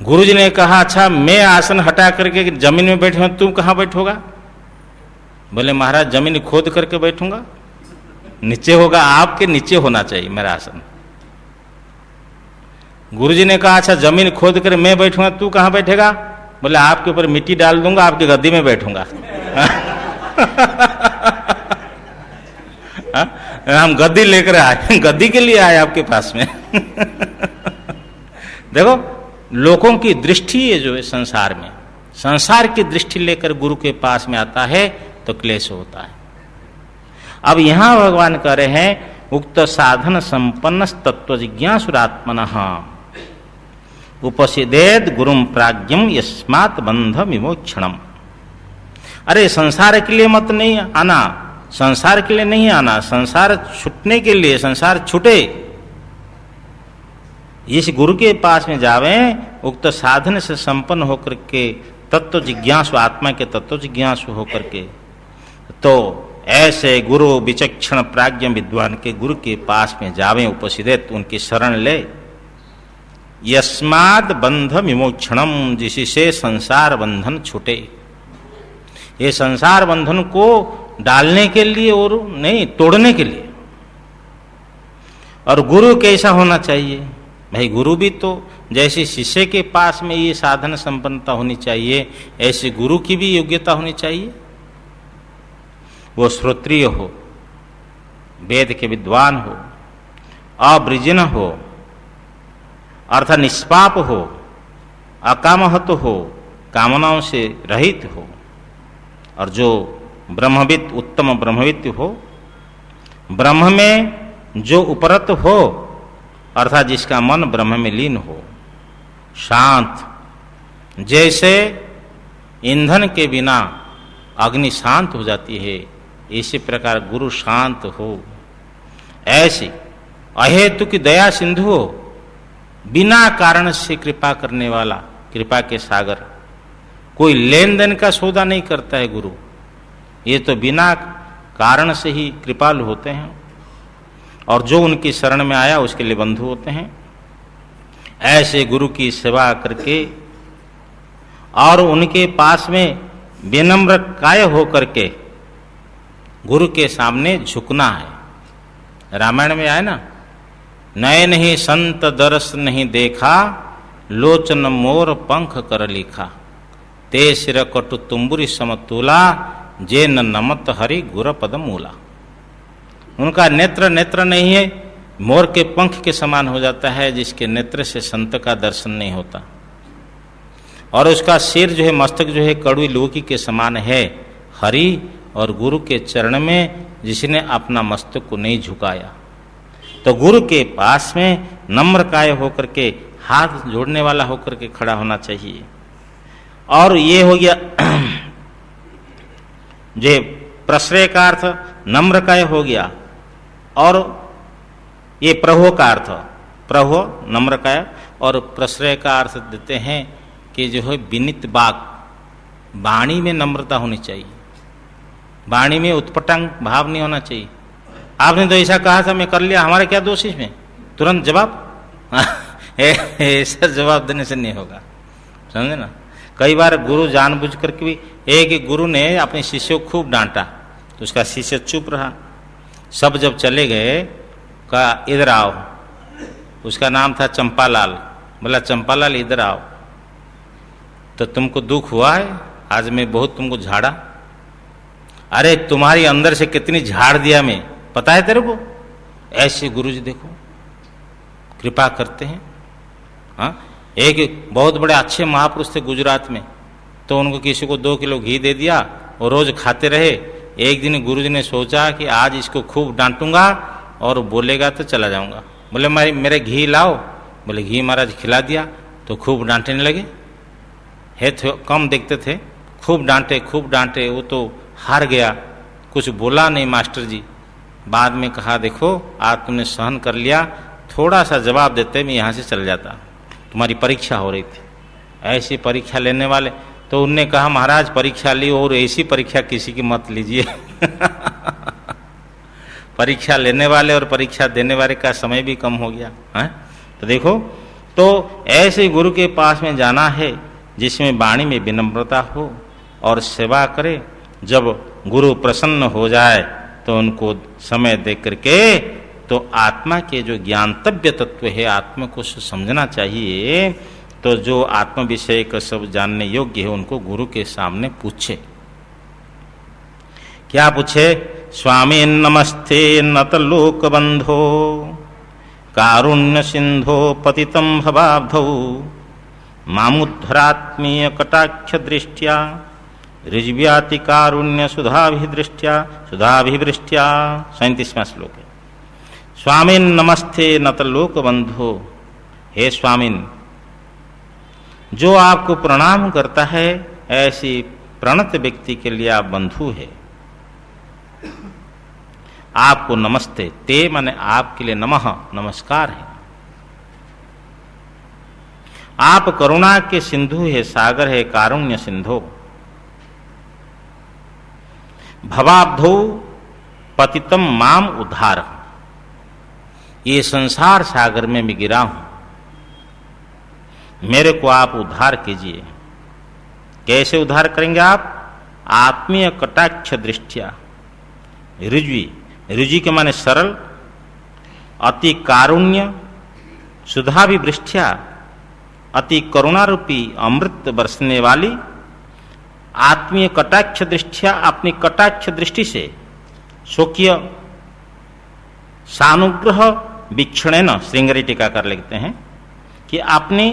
[SPEAKER 1] गुरुजी ने कहा अच्छा मैं आसन हटा करके जमीन में बैठूंगा, तुम कहाँ बैठोगा? बोले महाराज जमीन खोद करके बैठूंगा, नीचे होगा, आपके नीचे होना चाहिए मेरा आसन। गुरुजी ने कहा अच्छा जमीन खोद कर मैं बैठूंगा, तू कहाँ बैठेगा? बोले आपके ऊपर मिट्टी डाल दूंगा, आपकी गद्दी में बैठूंगा। हम गद्दी लेकर आए, गद्दी के लिए आए आपके पास में। देखो लोगों की दृष्टि ये जो है संसार में, संसार की दृष्टि लेकर गुरु के पास में आता है तो क्लेश होता है। अब यहां भगवान कह रहे हैं उक्त साधन संपन्न तत्व जिज्ञासुरात्मनः उपसिदेद गुरुम प्राज्ञम यस्मात् बंध विमोक्षणम। अरे संसार के लिए मत नहीं आना, संसार के लिए नहीं आना, संसार छूटने के लिए, संसार छूटे इस गुरु के पास में जावे, उक्त साधन से संपन्न होकर के तत्व जिज्ञासु, आत्मा के तत्व जिज्ञासु होकर के, तो ऐसे गुरु विचक्षण प्राज्ञ विद्वान के गुरु के पास में जावे, उपसिदेत उनकी शरण ले। यस्माद बंध विमोक्षणम, जिससे संसार बंधन छूटे। ये संसार बंधन को डालने के लिए और नहीं, तोड़ने के लिए। और गुरु कैसा होना चाहिए भाई? गुरु भी तो जैसे शिष्य के पास में ये साधन संपन्नता होनी चाहिए, ऐसे गुरु की भी योग्यता होनी चाहिए। वो श्रोत्रिय हो, वेद के विद्वान हो, अवृजिन हो, अर्थात निष्पाप हो, अकामहत हो, कामनाओं से रहित हो, और जो ब्रह्मविद, उत्तम ब्रह्मविद हो, ब्रह्म में जो उपरत हो, अर्थात जिसका मन ब्रह्म में लीन हो, शांत, जैसे ईंधन के बिना अग्नि शांत हो जाती है, इसी प्रकार गुरु शांत हो। ऐसी अहेतु की दया सिंधु हो, बिना कारण से कृपा करने वाला, कृपा के सागर। कोई लेन देन का सौदा नहीं करता है गुरु, ये तो बिना कारण से ही कृपालु होते हैं, और जो उनकी शरण में आया उसके लिए बंधु होते हैं। ऐसे गुरु की सेवा करके और उनके पास में विनम्र काय होकर के गुरु के सामने झुकना है। रामायण में आए ना, नए नहीं संत दरस नहीं देखा, लोचन मोर पंख कर लिखा, ते सिर कटु तुम्बुरी समतूला, जे न नमत हरि गुर पद मूला। उनका नेत्र नेत्र नहीं है, मोर के पंख के समान हो जाता है, जिसके नेत्र से संत का दर्शन नहीं होता। और उसका सिर जो है, मस्तक जो है, कड़वी लौकी के समान है, हरि और गुरु के चरण में जिसने अपना मस्तक को नहीं झुकाया। तो गुरु के पास में नम्र काय होकर के, हाथ जोड़ने वाला होकर के खड़ा होना चाहिए। और ये हो गया जो प्रश्रय का अर्थ नम्र काय हो गया, और ये प्रहो का अर्थ, प्रहो नम्र काय, और प्रश्रय का अर्थ देते हैं कि जो है विनित वाक, वाणी में नम्रता होनी चाहिए, वाणी में उत्पटांग भाव नहीं होना चाहिए। आपने तो ऐसा कहा था, मैं कर लिया, हमारा क्या दोष इसमें? तुरंत जवाब ऐसा जवाब देने से नहीं होगा, समझे ना। कई बार गुरु जानबूझ करके भी, एक गुरु ने अपने शिष्य को खूब डांटा, तो उसका शिष्य चुप रहा। सब जब चले गए, कहा इधर आओ, उसका नाम था चंपालाल। बोला चंपालाल इधर आओ, तो तुमको दुख हुआ है? आज मैं बहुत तुमको झाड़ा। अरे तुम्हारी अंदर से कितनी झाड़ दिया मैं, पता है तेरे को? ऐसे गुरुजी देखो कृपा करते हैं। हाँ, एक बहुत बड़े अच्छे महापुरुष थे गुजरात में, तो उनको किसी को 2 किलो घी दे दिया और रोज खाते रहे। एक दिन गुरुजी ने सोचा कि आज इसको खूब डांटूंगा और बोलेगा तो चला जाऊंगा। बोले मेरे घी लाओ। बोले घी महाराज खिला दिया, तो खूब डांटने लगे। है कम देखते थे, खूब डांटे, वो तो हार गया, कुछ बोला नहीं मास्टर जी। बाद में कहा देखो आज तुमने सहन कर लिया, थोड़ा सा जवाब देते मैं यहाँ से चल जाता, तुम्हारी परीक्षा हो रही थी। ऐसी परीक्षा लेने वाले, तो उनने कहा महाराज परीक्षा ली, और ऐसी परीक्षा किसी की मत लीजिए। परीक्षा लेने वाले और परीक्षा देने वाले का समय भी कम हो गया है। तो देखो, तो ऐसे गुरु के पास में जाना है जिसमें वाणी में विनम्रता हो और सेवा करे। जब गुरु प्रसन्न हो जाए तो उनको समय दे करके तो आत्मा के जो ज्ञानतव्य तत्व है, आत्मा को समझना चाहिए। तो जो आत्म विषय का सब जानने योग्य है उनको गुरु के सामने पूछे। क्या पूछे? स्वामी नमस्ते नतलोक बंधो कारुण्य सिंधो पतितं भवाब्धौ मामुद्धरात्मीय कटाक्ष दृष्टिया ऋज्व्याति कारुण्य सुधाभिदृष्ट्या सुधाभिवृष्ट्या। 37वां श्लोक है। स्वामिन नमस्ते नतलोक बंधो, हे स्वामिन, जो आपको प्रणाम करता है ऐसी प्रणत व्यक्ति के लिए आप बंधु है। आपको नमस्ते, ते माने आपके लिए नमः, नमस्कार है। आप करुणा के सिंधु है, सागर है, कारुण्य सिंधु। भवाब्धौ पतितम माम उद्धार, ये संसार सागर में मैं गिरा हूं, मेरे को आप उद्धार कीजिए। कैसे उद्धार करेंगे आप? आत्मीय कटाक्ष दृष्टिया, ऋज्वी, ऋजि के माने सरल, अति कारुण्य, सुधा भी वृष्ठिया, अति करुणा रूपी अमृत बरसने वाली, आत्मीय कटाक्ष दृष्टिया, अपनी कटाक्ष दृष्टि से, स्वकीय सानुग्रह वीक्षणेन, श्रृंगेरी टीकाकार लिखते हैं कि अपने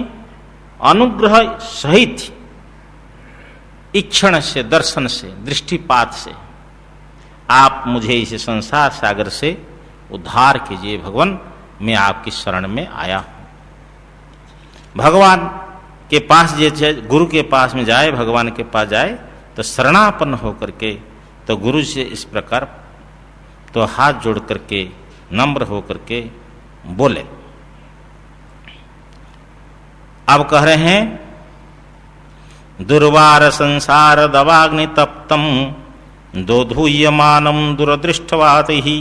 [SPEAKER 1] अनुग्रह सहित इक्षण से, दर्शन से, दृष्टिपात से आप मुझे इस संसार सागर से उद्धार कीजिए। भगवान, मैं आपकी शरण में आया हूं। भगवान के पास गुरु के पास में जाए, भगवान के पास जाए तो शरणापन्न होकर के, तो गुरु से इस प्रकार तो हाथ जोड़ करके नम्र होकर के बोले। अब कह रहे हैं, दुर्वार संसार दवाग्नि तप्तम दोधूयमानम दुरदृष्टवातिहि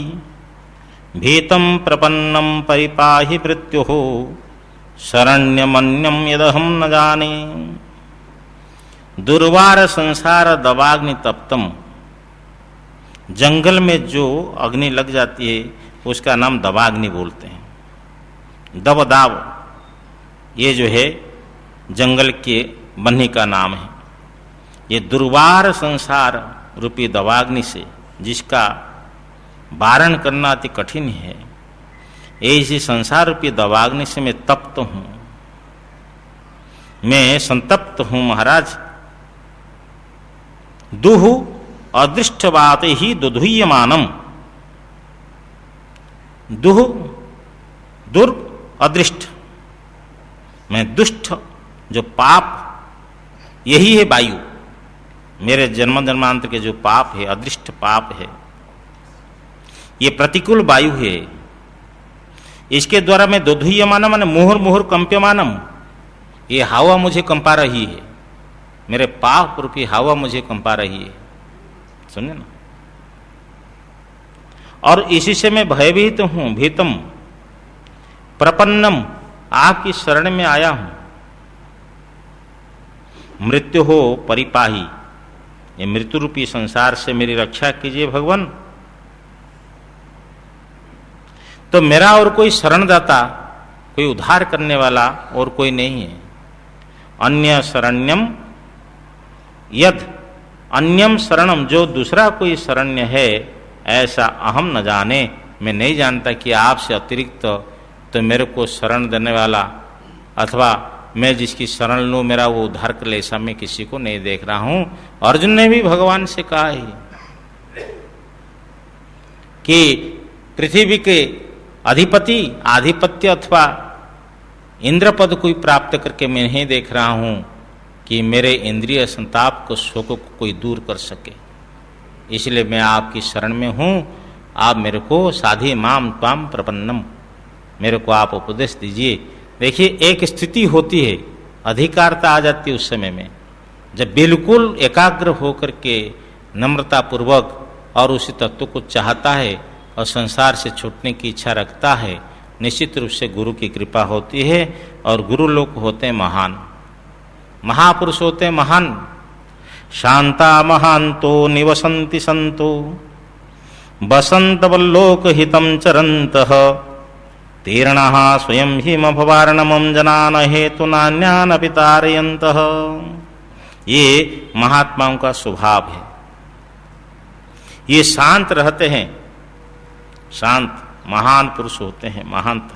[SPEAKER 1] भीतम प्रपन्नम परिपाहि मृत्युः शरण्यमन्यम यदहम न जाने। दुर्वार संसार दवाग्नि तप्तम, जंगल में जो अग्नि लग जाती है उसका नाम दवाग्नि बोलते हैं। दबदाव, ये जो है जंगल के बन्ही का नाम है। ये दुर्वार संसार रूपी दवाग्नि से, जिसका वारण करना अति कठिन है, ऐसी संसार रूपी दवाग्नि से मैं तप्त हूं, मैं संतप्त हूं महाराज। दुहु अदृष्टवात ही दुधुयमानम, दुह दुर अदृष्ट, मैं दुष्ट, जो पाप, यही है वायु, मेरे जन्म जन्मांतर के जो पाप है, अदृष्ट पाप है, ये प्रतिकूल वायु है। इसके द्वारा मैं दोधुयमानम माने मुहुर मुहुर कंप्यमानम, ये हवा मुझे कंपा रही है, मेरे पाप रूपी हवा मुझे कंपा रही है। सुनिए ना। और इसी से मैं भयभीत हूं, भीतम प्रपन्नम, आपकी शरण में आया हूं। मृत्यु हो परिपाही, ये मृत्यु रूपी संसार से मेरी रक्षा कीजिए भगवान। तो मेरा और कोई शरणदाता, कोई उद्धार करने वाला और कोई नहीं है। अन्य शरण्यम यद, अन्यम शरणम, जो दूसरा कोई शरण्य है ऐसा अहम न जाने, मैं नहीं जानता कि आपसे अतिरिक्त तो मेरे को शरण देने वाला, अथवा मैं जिसकी शरण लूं मेरा वो उद्धार कर ले, ऐसा मैं किसी को नहीं देख रहा हूं। अर्जुन ने भी भगवान से कहा है कि पृथ्वी के अधिपति, आधिपत्य अथवा इंद्र पद को प्राप्त करके मैं नहीं देख रहा हूं कि मेरे इंद्रिय संताप को, शोक को कोई दूर कर सके। इसलिए मैं आपकी शरण में हूं। आप मेरे को साधी माम त्वाम प्रपन्नम, मेरे को आप उपदेश दीजिए। देखिए, एक स्थिति होती है, अधिकारता आ जाती है उस समय में, जब बिल्कुल एकाग्र होकर के नम्रता पूर्वक और उसी तत्व को चाहता है और संसार से छूटने की इच्छा रखता है, निश्चित रूप से गुरु की कृपा होती है। और गुरु लोग होते हैं महान, महापुरुष होते हैं महान। शांता महांतो निवसंति संतो बसंतवल्लोकहितं चरन्तः तीर्णः स्वयं हिमभवार्णवं जनान हेतुनान्यानपि तारयन्तः। ये महात्माओं का स्वभाव है। ये शांत रहते हैं, शांत महान पुरुष होते हैं, महांत।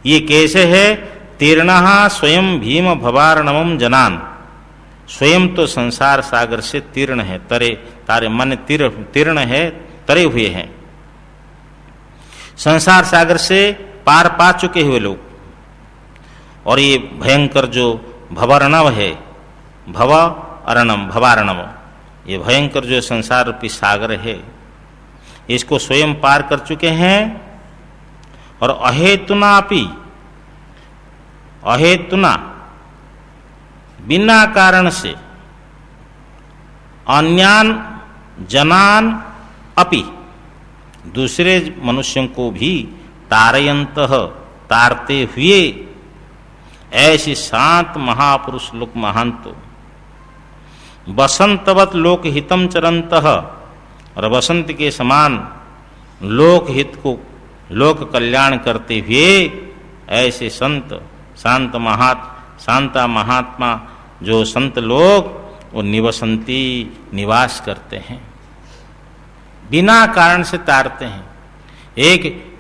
[SPEAKER 1] ये कैसे है? तीर्णः स्वयं भीम भवार्णवम जनान, स्वयं तो संसार सागर से तीर्ण है, तारे मन तीर्ण है, तरे हुए हैं। संसार सागर से पार पा चुके हुए लोग। और ये भयंकर जो भवार्णव है, भवार्णव, ये भयंकर जो संसार रूपी सागर है, इसको स्वयं पार कर चुके हैं। और अहेतुना बिना कारण से अन्यान जनान अपि, दूसरे मनुष्यों को भी तारयंतः, तारते हुए ऐसे शांत महापुरुष लोग महांत। बसंतवत लोकहितम चरन्तः, और बसंत के समान लोकहित को, लोक कल्याण करते हुए ऐसे संत, शांता महात्मा जो संत लोग, वो निवसंती, निवास करते हैं, बिना कारण से तारते हैं।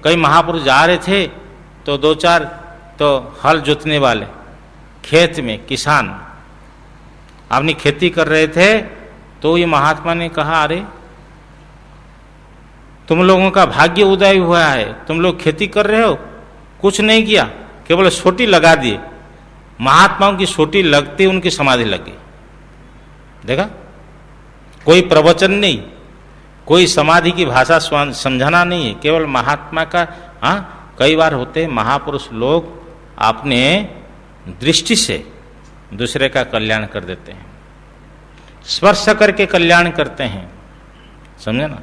[SPEAKER 1] कई महापुरुष जा रहे थे तो दो चार तो हल जोतने वाले खेत में किसान अपनी खेती कर रहे थे, तो ये महात्मा ने कहा, अरे तुम लोगों का भाग्य उदय हुआ है, तुम लोग खेती कर रहे हो, कुछ नहीं किया, केवल सोटी लगा दिए। महात्माओं की सोटी लगते उनकी समाधि लग गई। देखा, कोई प्रवचन नहीं, कोई समाधि की भाषा समझाना नहीं है, केवल महात्मा का। कई बार होते महापुरुष लोग अपने दृष्टि से दूसरे का कल्याण कर देते हैं, स्पर्श करके कल्याण करते हैं, समझे ना।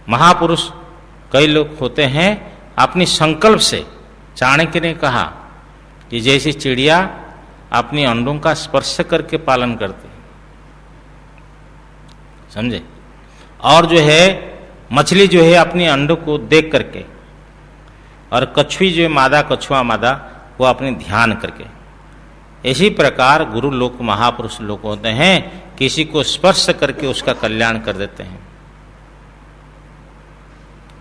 [SPEAKER 1] महापुरुष कई लोग होते हैं अपनी संकल्प से, चाणक्य ने कहा कि जैसी चिड़िया अपनी अंडों का स्पर्श करके पालन करती, समझे, और जो है मछली जो है अपने अंडों को देख करके, और कछुई जो है मादा, कछुआ मादा, वो अपने ध्यान करके। इसी प्रकार गुरु लोग, महापुरुष लोग होते हैं, किसी को स्पर्श करके उसका कल्याण कर देते हैं।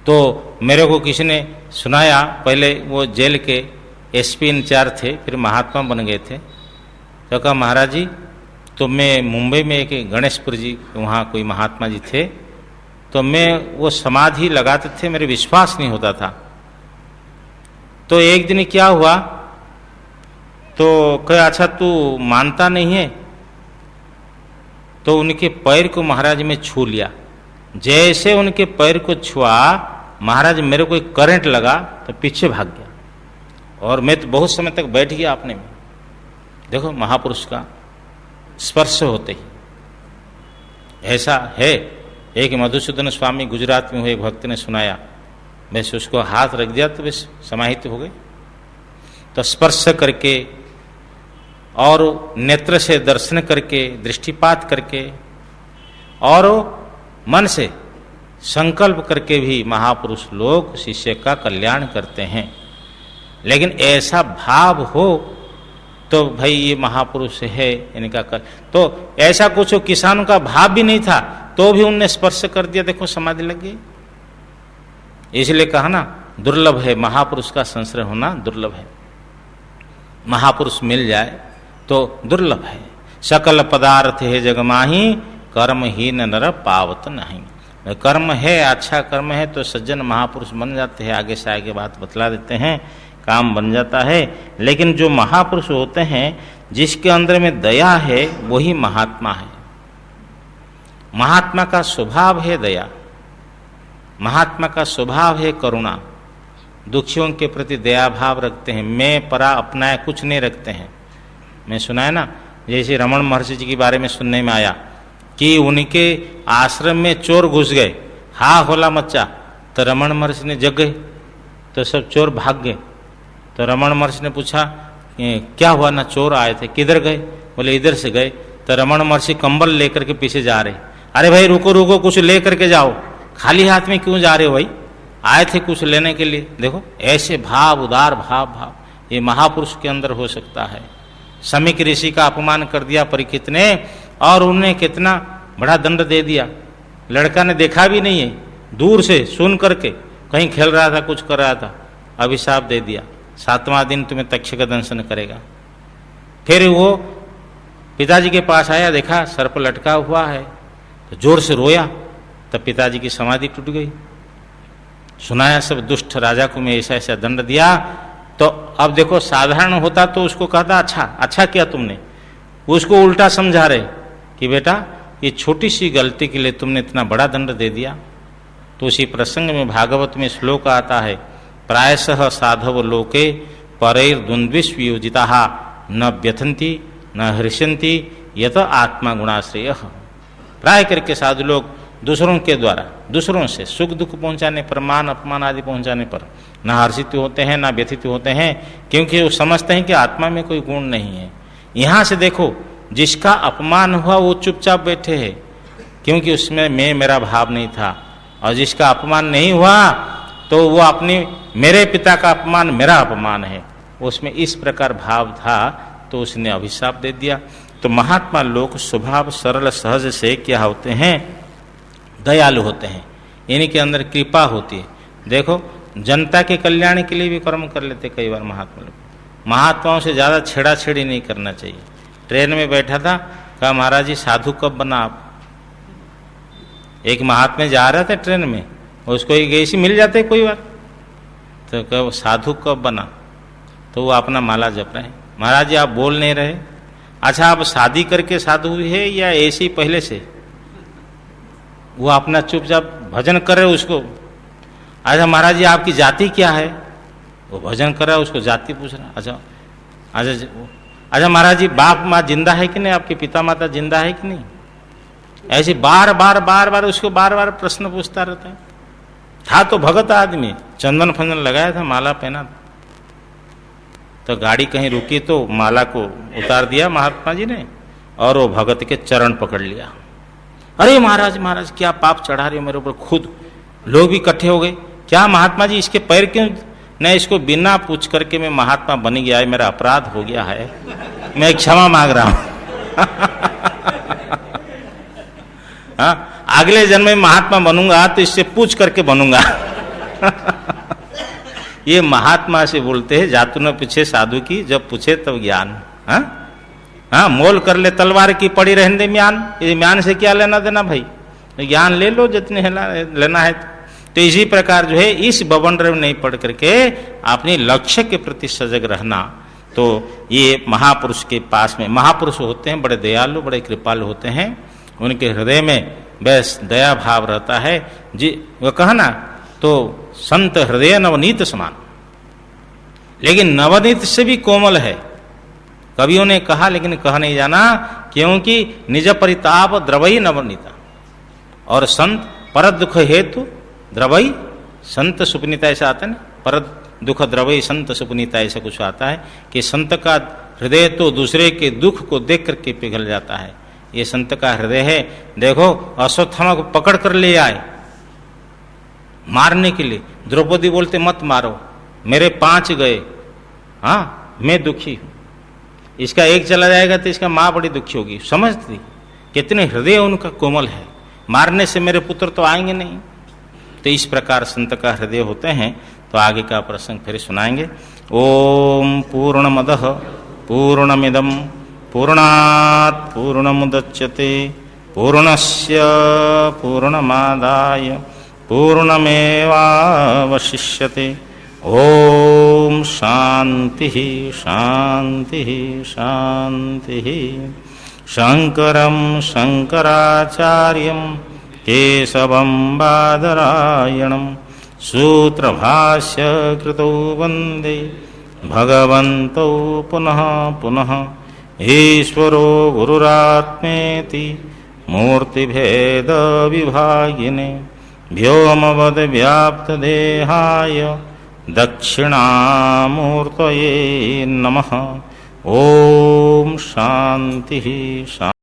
[SPEAKER 1] तो मेरे को किसी ने सुनाया, पहले वो जेल के एसपी इंचार्ज थे, फिर महात्मा बन गए थे, तो कहा, महाराज जी, तो मैं मुंबई में एक गणेशपुर जी, वहाँ कोई महात्मा जी थे, तो मैं वो समाधि लगाते थे, मेरे विश्वास नहीं होता था। तो एक दिन क्या हुआ, तो कहा, अच्छा तू मानता नहीं है? तो उनके पैर को महाराज में छू लिया। जैसे उनके पैर को छुआ, महाराज मेरे को एक करंट लगा, तो पीछे भाग गया, और मैं तो बहुत समय तक बैठ गया अपने में। देखो, महापुरुष का स्पर्श होते ही ऐसा है। एक मधुसूदन स्वामी गुजरात में हुए, एक भक्त ने सुनाया, वैसे उसको हाथ रख दिया तो वैसे समाहित हो गए। तो स्पर्श करके और नेत्र से दर्शन करके, दृष्टिपात करके और मन से संकल्प करके भी महापुरुष लोग शिष्य का कल्याण करते हैं। लेकिन ऐसा भाव हो तो भाई ये महापुरुष है, इनका तो ऐसा कुछ हो, किसानों का भाव भी नहीं था तो भी उनने स्पर्श कर दिया, देखो समाधि लग गई। इसलिए कहा ना, दुर्लभ है, महापुरुष का संश्रय होना दुर्लभ है। महापुरुष मिल जाए तो दुर्लभ है। सकल पदार्थ है जगमाही, कर्महीन नर पावत नहीं। कर्म है, अच्छा कर्म है तो सज्जन महापुरुष बन जाते हैं। आगे से आगे बात बतला देते हैं, काम बन जाता है। लेकिन जो महापुरुष होते हैं, जिसके अंदर में दया है, वही महात्मा है। महात्मा का स्वभाव है दया, महात्मा का स्वभाव है करुणा, दुखियों के प्रति दया भाव रखते हैं, मैं परा अपनाया कुछ नहीं रखते हैं। मैं सुना है ना, जैसे रमण महर्षि जी के बारे में सुनने में आया कि उनके आश्रम में चोर घुस गए, हा होला मचा, तो रमण महर्षि ने जग गए, तो सब चोर भाग गए। तो रमण महर्षि ने पूछा, क्या हुआ ना, चोर आए थे, किधर गए? बोले इधर से गए। तो रमण महर्षि कंबल लेकर के पीछे जा रहे, अरे भाई रुको रुको, कुछ ले करके जाओ, खाली हाथ में क्यों जा रहे हो भाई, आए थे कुछ लेने के लिए। देखो ऐसे भाव, उदार भाव ये महापुरुष के अंदर हो सकता है। समीक ऋषि का अपमान कर दिया परीक्षित ने, और उन्हें कितना बड़ा दंड दे दिया। लड़का ने देखा भी नहीं है, दूर से सुन करके, कहीं खेल रहा था, कुछ कर रहा था, अभिशाप दे दिया, 7वां दिन तुम्हें तक्षक दंशन करेगा। फिर वो पिताजी के पास आया, देखा सर्प लटका हुआ है, तो जोर से रोया, तब पिताजी की समाधि टूट गई। सुनाया सब दुष्ट राजा को मैं ऐसा ऐसा दंड दिया। तो अब देखो साधारण होता तो उसको कहता अच्छा किया तुमने, उसको उल्टा समझा रहे कि बेटा ये छोटी सी गलती के लिए तुमने इतना बड़ा दंड दे दिया। तो उसी प्रसंग में भागवत में श्लोक आता है, प्रायशः साधव लोके परैर्द्वन्द्विष्वयोजिताः न व्यथन्ति न हृष्यन्ति यत आत्मा गुणाश्रय। प्राय करके साधु लोग दूसरों के द्वारा, दूसरों से सुख दुख पहुंचाने पर, मान अपमान आदि पहुंचाने पर न हर्षित होते हैं न व्यथित होते हैं, क्योंकि वो समझते हैं कि आत्मा में कोई गुण नहीं है। यहां से देखो, जिसका अपमान हुआ वो चुपचाप बैठे हैं, क्योंकि उसमें मैं मेरा भाव नहीं था, और जिसका अपमान नहीं हुआ तो वो अपने मेरे पिता का अपमान मेरा अपमान है, उसमें इस प्रकार भाव था, तो उसने अभिशाप दे दिया। तो महात्मा लोग स्वभाव सरल सहज से क्या होते हैं, दयालु होते हैं, इन्हीं अंदर कृपा होती है। देखो जनता के कल्याण के लिए भी कर्म कर लेते कई बार महात्मा लोग। महात्माओं से ज़्यादा छेड़ाछेड़ी नहीं करना चाहिए। ट्रेन में बैठा था, कहा महाराज जी साधु कब बना आप। एक महात्मा जा रहा था ट्रेन में, उसको एक ऐसी मिल जाते कोई बार, तो कहा साधु कब बना, तो वो अपना माला जप रहे हैं। महाराज जी आप बोल नहीं रहे, अच्छा आप शादी करके साधु हुए है या ऐसे ही पहले से। वो अपना चुपचाप भजन कर रहे उसको। अच्छा महाराज जी आपकी जाति क्या है, वो भजन कर रहा है, उसको जाति पूछ रहा। अच्छा महाराज जी बाप माँ जिंदा है कि नहीं, आपके पिता माता जिंदा है कि नहीं। ऐसे बार बार उसको बार प्रश्न पूछता रहता है। था तो भगत आदमी, चंदन फंदन लगाया था, माला पहना था। तो गाड़ी कहीं रुकी तो माला को उतार दिया महात्मा जी ने, और वो भगत के चरण पकड़ लिया। अरे महाराज क्या पाप चढ़ा रहे हो मेरे ऊपर। खुद लोग भी इकट्ठे हो गए, क्या महात्मा जी इसके पैर क्यों नहीं, इसको बिना पूछ करके मैं महात्मा बन गया है, मेरा अपराध हो गया है, मैं क्षमा मांग रहा हूं। हाँ, अगले जन्म में महात्मा बनूंगा तो इससे पूछ करके बनूंगा। ये महात्मा से बोलते हैं, जातु न पूछे साधु की, जब पूछे तब ज्ञान। हाँ, मोल कर ले तलवार की, पड़ी रहने दे म्यान। ये म्यान से क्या लेना देना भाई, ज्ञान ले लो जितने लेना है। तो इसी प्रकार जो है इस बवंडर में नहीं पढ़ करके अपने लक्ष्य के प्रति सजग रहना। तो ये महापुरुष के पास में, महापुरुष होते हैं बड़े दयालु, बड़े कृपालु होते हैं, उनके हृदय में बस दया भाव रहता है जी। वो कहना तो संत हृदय नवनीत समान, लेकिन नवनीत से भी कोमल है। कवियों ने कहा लेकिन कहा नहीं जाना, क्योंकि निज परिताप द्रवई नवनीता, और संत पर दुख हेतु द्रवई संत सुपनीता, ऐसा आता है ना, पर दुख द्रवई संत सुपनीता, ऐसा कुछ आता है कि संत का हृदय तो दूसरे के दुख को देख करके पिघल जाता है। ये संत का हृदय है। देखो अश्वत्थामा को पकड़ कर ले आए मारने के लिए, द्रौपदी बोलते मत मारो, मेरे 5 गए, हाँ मैं दुखी हूं, इसका एक चला जाएगा तो इसका माँ बड़ी दुखी होगी। समझती कितने हृदय उनका कोमल है, मारने से मेरे पुत्र तो आएंगे नहीं। तो इस प्रकार संत का हृदय होते हैं। तो आगे का प्रसंग फिर सुनाएंगे। ओम पूर्णमदः पूर्णमिदं पूर्णात् पूर्णमुदच्यते पूर्णस्य पूर्णमादाय पूर्णमेवावशिष्यते। ओम शांति शांति शांति। शंकरं शंकराचार्यं केशवं बादरायणं सूत्रभाष्य कृतौ वन्दे भगवन्तौ पुनः पुनः। ईश्वरो गुरुरात्मेति मूर्तिभेद विभागिने व्योमवद्व्याप्तदेहाय दक्षिणामूर्तये नमः। ओम शांति शांति।